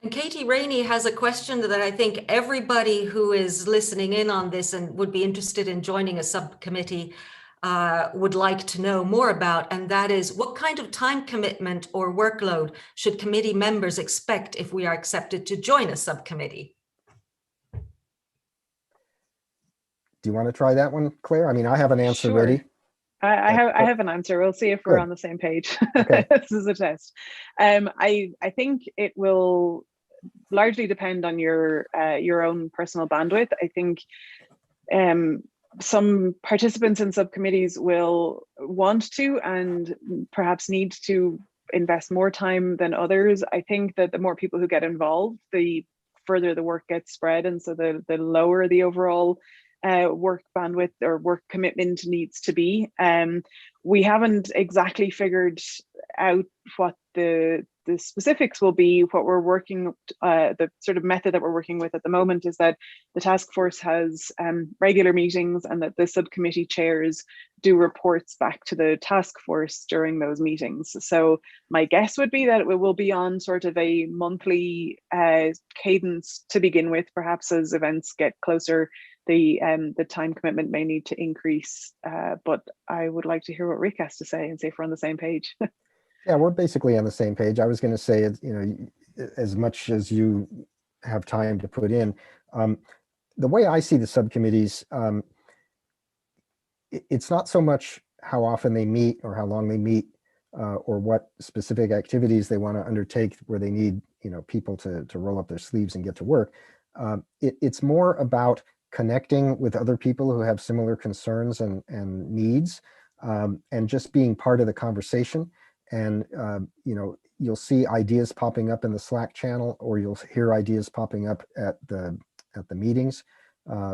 S2: And Katie Rainey has a question that I think everybody who is listening in on this and would be interested in joining a subcommittee would like to know more about, and that is, what kind of time commitment or workload should committee members expect if we are accepted to join a subcommittee?
S3: Do you want to try that one, Claire? I mean, I have an answer
S4: Sure.
S3: ready.
S4: I have an answer. We'll see if we're on the same page.
S3: Okay.
S4: This is a test. I think it will largely depend on your own personal bandwidth. I think some participants in subcommittees will want to and perhaps need to invest more time than others. I think that the more people who get involved, the further the work gets spread, and so the lower the overall work bandwidth or work commitment needs to be. We haven't exactly figured out what the specifics will be. What we're working, the sort of method that we're working with at the moment is that the task force has regular meetings, and that the subcommittee chairs do reports back to the task force during those meetings. So my guess would be that it will be on sort of a monthly cadence to begin with. Perhaps as events get closer, the time commitment may need to increase, but I would like to hear what Rick has to say and see if we're on the same page.
S3: Yeah, we're basically on the same page. I was going to say, as much as you have time to put in, the way I see the subcommittees, it's not so much how often they meet or how long they meet, or what specific activities they want to undertake where they need, people to roll up their sleeves and get to work. It's more about connecting with other people who have similar concerns and needs, and just being part of the conversation. And, you'll see ideas popping up in the Slack channel, or you'll hear ideas popping up at the meetings,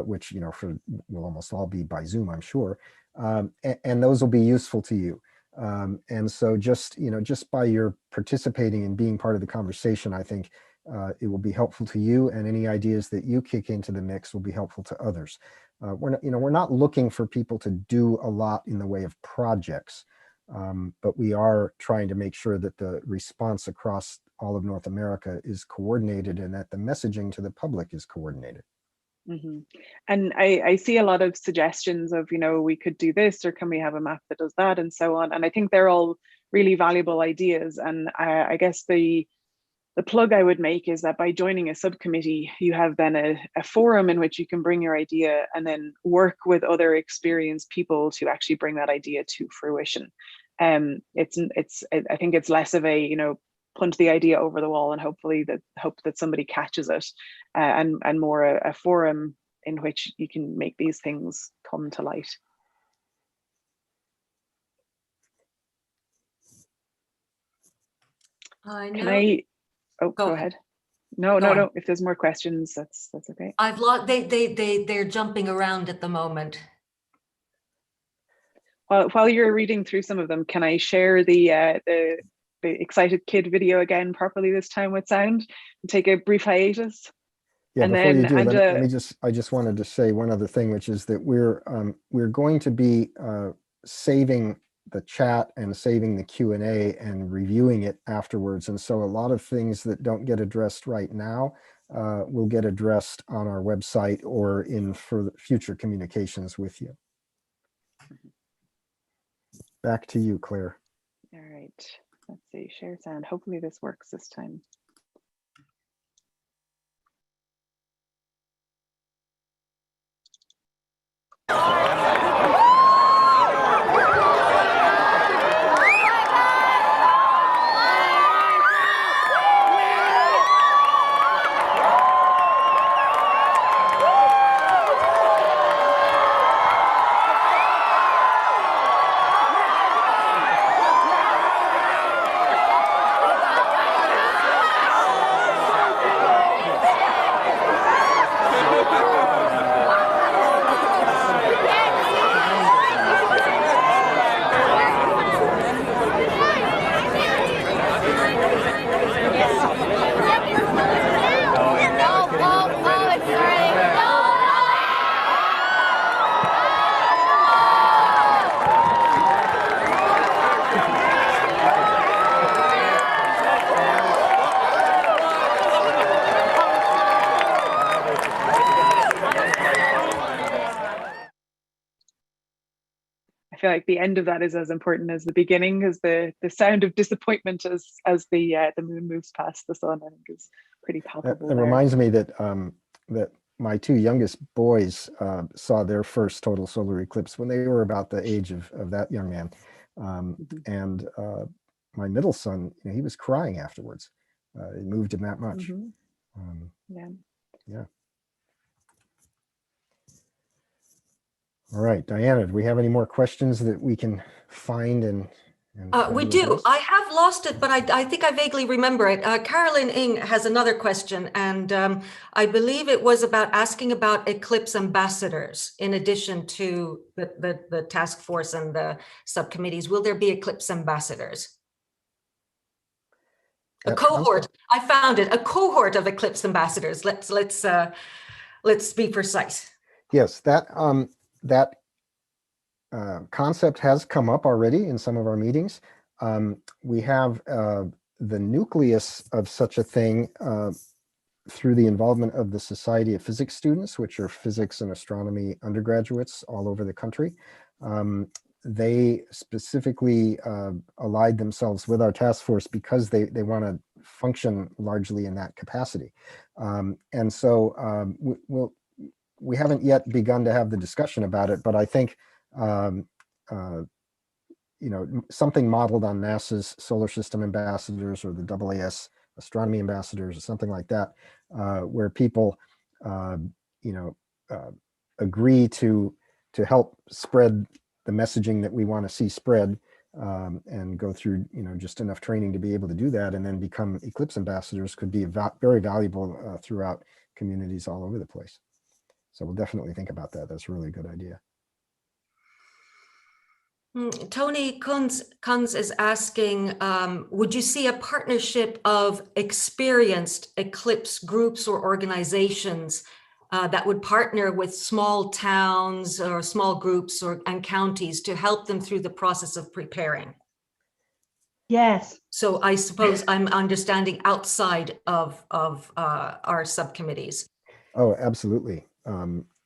S3: which, will almost all be by Zoom, I'm sure. And those will be useful to you. And so just by your participating and being part of the conversation, I think it will be helpful to you, and any ideas that you kick into the mix will be helpful to others. We're not looking for people to do a lot in the way of projects, but we are trying to make sure that the response across all of North America is coordinated, and that the messaging to the public is coordinated.
S4: Mm-hmm. And I see a lot of suggestions of, we could do this, or can we have a map that does that, and so on. And I think they're all really valuable ideas. And I guess the plug I would make is that by joining a subcommittee, you have then a forum in which you can bring your idea and then work with other experienced people to actually bring that idea to fruition. I think it's less of a, punt the idea over the wall and hope that somebody catches it, and more a forum in which you can make these things come to light. Go ahead. No. If there's more questions, that's okay.
S2: I've lost. They're jumping around at the moment.
S4: Well, while you're reading through some of them, can I share the excited kid video again properly this time with sound and take a brief hiatus?
S3: Yeah, and before you do, I just wanted to say one other thing, which is that we're going to be saving the chat and saving the Q&A and reviewing it afterwards. And so a lot of things that don't get addressed right now will get addressed on our website or for future communications with you. Back to you, Claire.
S4: All right, let's see, share sound. Hopefully this works this time. like the end of that is as important as the beginning, because the sound of disappointment as the moon moves past the sun, I think, is pretty palpable.
S3: It reminds me that that my two youngest boys saw their first total solar eclipse when they were about the age of that young man. And my middle son, he was crying afterwards. It moved him that much. Yeah. All right, Diana, do we have any more questions that we can find and
S2: we do. I have lost it, but I think I vaguely remember it. Carolyn Ing has another question, and I believe it was asking about Eclipse Ambassadors in addition to the task force and the subcommittees. Will there be Eclipse Ambassadors? A cohort. I found it. A cohort of Eclipse Ambassadors. Let's be precise.
S3: Yes, that concept has come up already in some of our meetings. We have the nucleus of such a thing through the involvement of the Society of Physics students, which are physics and astronomy undergraduates all over the country. They specifically allied themselves with our task force because they want to function largely in that capacity. And so we haven't yet begun to have the discussion about it, but I think something modeled on NASA's Solar System Ambassadors or the AAS Astronomy Ambassadors or something like that, where people agree to help spread the messaging that we want to see spread, and go through just enough training to be able to do that, and then become Eclipse Ambassadors could be very valuable throughout communities all over the place. So we'll definitely think about that. That's a really good idea.
S2: Tony Kunz is asking, would you see a partnership of experienced Eclipse groups or organizations that would partner with small towns or small groups and counties to help them through the process of preparing?
S1: Yes.
S2: So I suppose I'm understanding outside of our subcommittees.
S3: Oh, absolutely.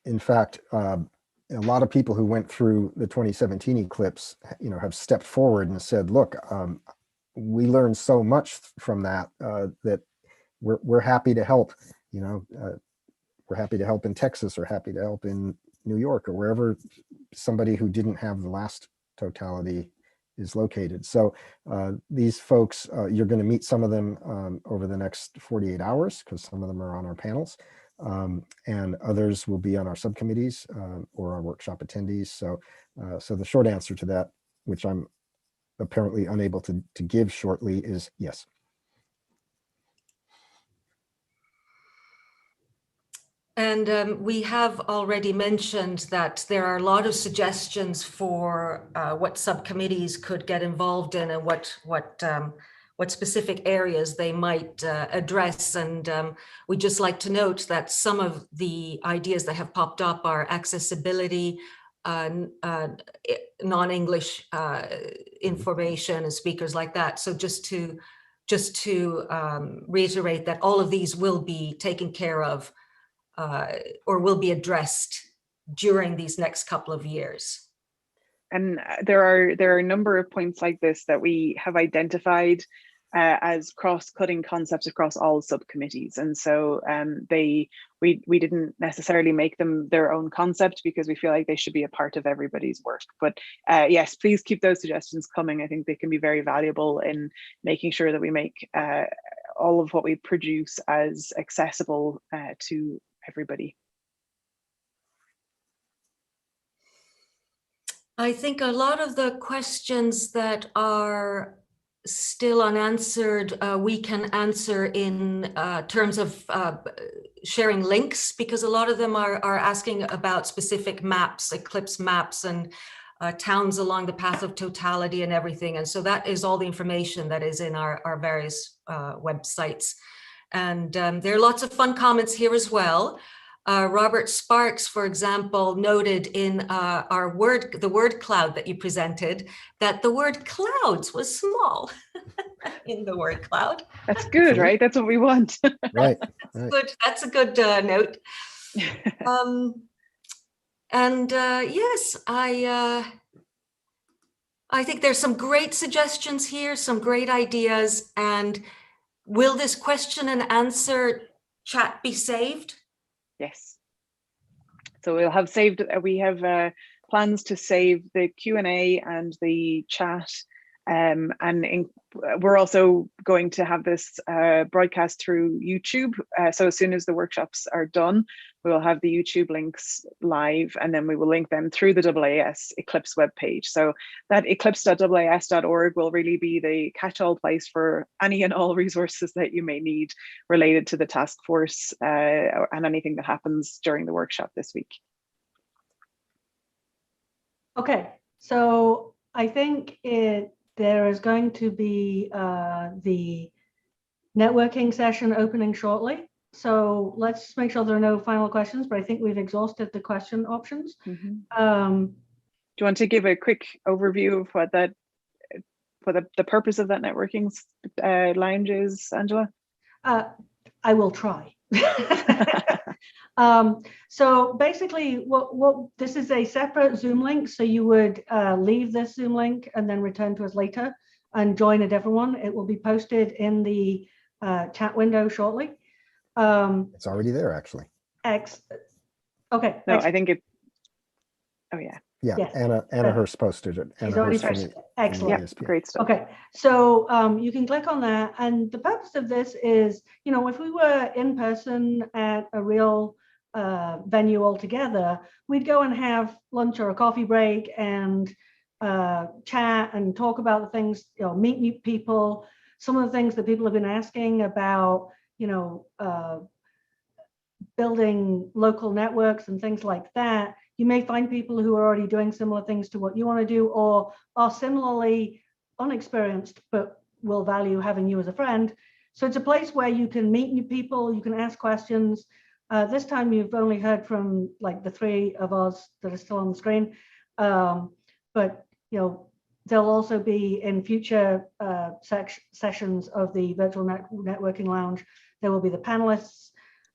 S3: In fact, a lot of people who went through the 2017 eclipse, have stepped forward and said, look, we learned so much from that, that we're happy to help, we're happy to help in Texas or happy to help in New York or wherever somebody who didn't have the last totality is located. So these folks, you're going to meet some of them over the next 48 hours because some of them are on our panels. And others will be on our subcommittees or our workshop attendees. So the short answer to that, which I'm apparently unable to give shortly, is yes.
S2: And we have already mentioned that there are a lot of suggestions for what subcommittees could get involved in and what specific areas they might address. And we'd just like to note that some of the ideas that have popped up are accessibility, non-English information and speakers like that. So just to reiterate that all of these will be taken care of or will be addressed during these next couple of years.
S4: And there are a number of points like this that we have identified as cross-cutting concepts across all subcommittees. And so we didn't necessarily make them their own concept because we feel like they should be a part of everybody's work. But yes, please keep those suggestions coming. I think they can be very valuable in making sure that we make all of what we produce as accessible to everybody.
S2: I think a lot of the questions that are still unanswered, we can answer in terms of sharing links, because a lot of them are asking about specific maps, eclipse maps, and towns along the path of totality and everything. And so that is all the information that is in our various websites. And there are lots of fun comments here as well. Robert Sparks, for example, noted in the word cloud that you presented that the word clouds was small in the word cloud.
S4: That's good, right? That's what we want.
S3: Right.
S2: Good. That's a good note. Yes, I think there's some great suggestions here, some great ideas. And will this question and answer chat be saved?
S4: Yes. So we'll have saved, we have plans to save the Q&A and the chat. We're also going to have this broadcast through YouTube. So as soon as the workshops are done, we will have the YouTube links live, and then we will link them through the AAS Eclipse webpage. So that eclipse.aas.org will really be the catch-all place for any and all resources that you may need related to the task force and anything that happens during the workshop this week.
S1: Okay, so I think there is going to be the networking session opening shortly. So let's make sure there are no final questions, but I think we've exhausted the question options.
S4: Mm-hmm. Do you want to give a quick overview of what the purpose of that networking lounge is, Angela?
S1: I will try. So basically what this is a separate Zoom link. So you would leave this Zoom link and then return to us later and join a different one. It will be posted in the chat window shortly.
S3: It's already there, actually.
S1: Okay.
S4: No, I think it. Oh yeah.
S3: Yeah,
S1: yes.
S3: Anna Hurst posted it.
S1: She's already posted. Excellent.
S4: Yeah, great stuff.
S1: Okay, so you can click on that, and the purpose of this is, you know, if we were in person at a real venue altogether, we'd go and have lunch or a coffee break and chat and talk about the things, you know, meet new people. Some of the things that people have been asking about, you know, building local networks and things like that. You may find people who are already doing similar things to what you want to do, or are similarly unexperienced, but will value having you as a friend. So it's a place where you can meet new people, you can ask questions. This time you've only heard from like the three of us that are still on the screen. But you know, there'll also be in future sessions of the virtual networking lounge, there will be the panelists.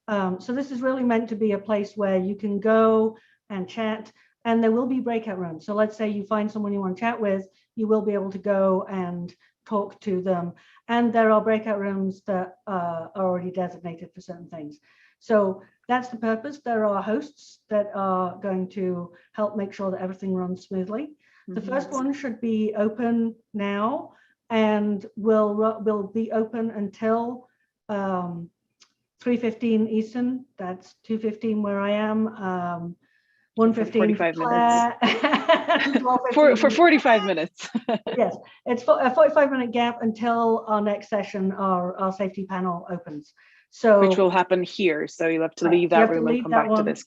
S1: So this is really meant to be a place where you can go and chat, and there will be breakout rooms. So let's say you find someone you want to chat with, you will be able to go and talk to them. And there are breakout rooms that are already designated for certain things. So that's the purpose. There are hosts that are going to help make sure that everything runs smoothly. Mm-hmm. The first one should be open now and will be open until 3:15 Eastern. That's 2:15 where I am. 1:15
S4: 45 minutes. for 45 minutes.
S1: Yes, it's a 45-minute gap until our next session, our safety panel opens. So
S4: which will happen here. So you'll have to leave that room and come back to this.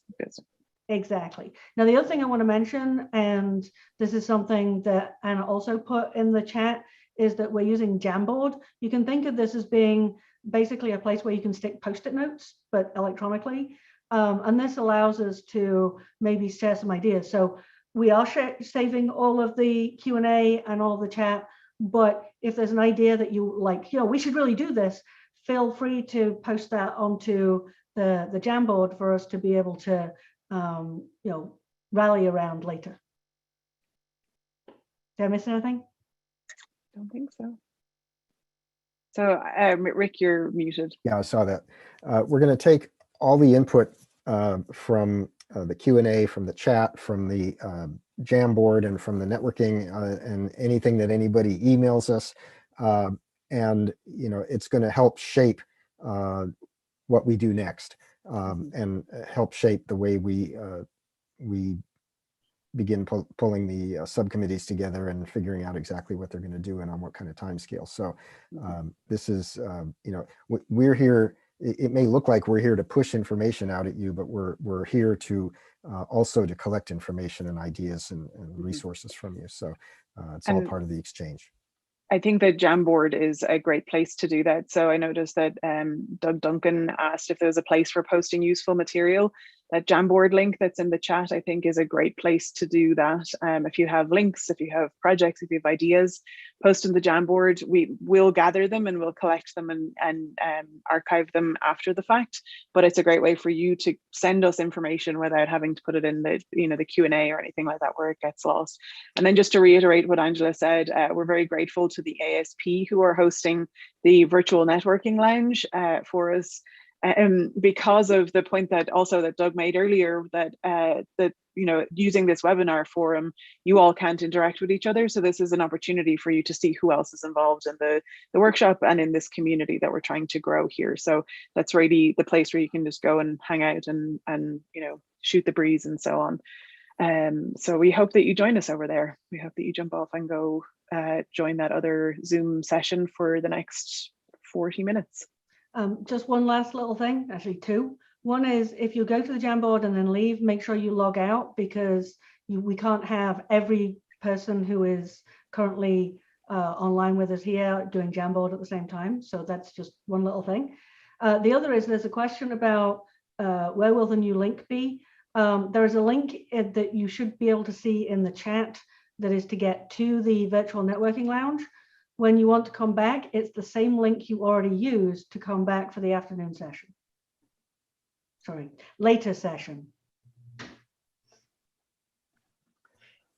S1: Exactly. Now, the other thing I want to mention, and this is something that Anna also put in the chat, is that we're using Jamboard. You can think of this as being basically a place where you can stick Post-it notes, but electronically. And this allows us to maybe share some ideas. So we are saving all of the Q&A and all the chat, but if there's an idea that you like, you know, we should really do this, feel free to post that onto the Jamboard for us to be able to, you know, rally around later. Did I miss anything?
S4: Don't think so. So Rick, you're muted.
S3: Yeah, I saw that. We're going to take all the input from the Q&A, from the chat, from the Jamboard, and from the networking, and anything that anybody emails us. And, you know, it's going to help shape what we do next, and help shape the way we begin pulling the subcommittees together and figuring out exactly what they're going to do and on what kind of time scale. So this is, you know, we're here. It may look like we're here to push information out at you, but we're here to also to collect information and ideas and resources from you. So it's all part of the exchange.
S4: I think that Jamboard is a great place to do that. So I noticed that Doug Duncan asked if there was a place for posting useful material. that Jamboard link that's in the chat, I think, is a great place to do that. If you have links, if you have projects, if you have ideas, post in the Jamboard. We will gather them and we'll collect them and archive them after the fact. But it's a great way for you to send us information without having to put it in the, the Q&A or anything like that where it gets lost. And then just to reiterate what Angela said, we're very grateful to the ASP who are hosting the virtual networking lounge for us. Because of the point that Doug made earlier, that using this webinar forum, you all can't interact with each other. So this is an opportunity for you to see who else is involved in the workshop and in this community that we're trying to grow here. So that's really the place where you can just go and hang out and shoot the breeze and so on. So we hope that you join us over there. We hope that you jump off and go join that other Zoom session for the next 40 minutes.
S1: Just one last little thing, actually two. One is if you go to the Jamboard and then leave, make sure you log out, because we can't have every person who is currently online with us here doing Jamboard at the same time. So that's just one little thing. The other is there's a question about where will the new link be? There is a link that you should be able to see in the chat that is to get to the virtual networking lounge. When you want to come back, it's the same link you already used to come back for the afternoon session. Sorry, later session.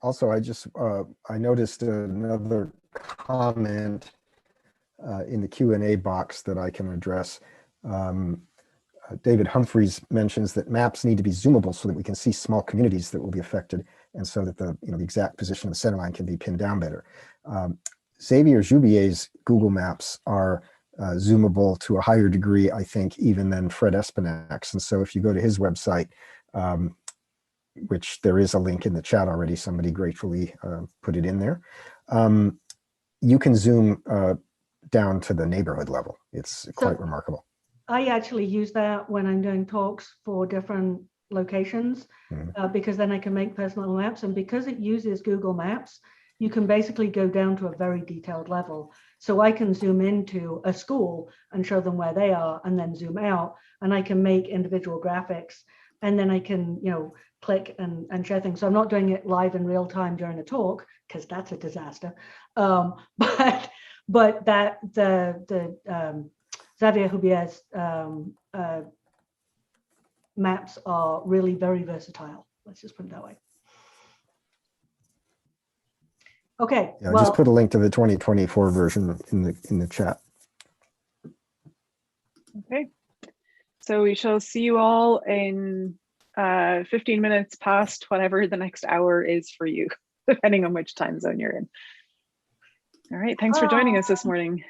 S3: Also, I noticed another comment in the Q&A box that I can address. David Humphreys mentions that maps need to be zoomable so that we can see small communities that will be affected, and so that the exact position of the center line can be pinned down better. Xavier Joubier's Google Maps are zoomable to a higher degree, I think, even than Fred Espinak's. And so if you go to his website, which there is a link in the chat already, somebody gratefully put it in there, you can zoom down to the neighborhood level. It's quite remarkable.
S1: I actually use that when I'm doing talks for different locations, because then I can make personal maps. And because it uses Google Maps, you can basically go down to a very detailed level. So I can zoom into a school and show them where they are, and then zoom out, and I can make individual graphics, and then I can, click and share things. So I'm not doing it live in real time during a talk, because that's a disaster. But that the Xavier Joubier's maps are really very versatile. Let's just put it that way. Okay.
S3: Yeah, well, just put a link to the 2024 version in the chat.
S4: Okay. So we shall see you all in 15 minutes past whatever the next hour is for you, depending on which time zone you're in. All right. Thanks for joining us this morning.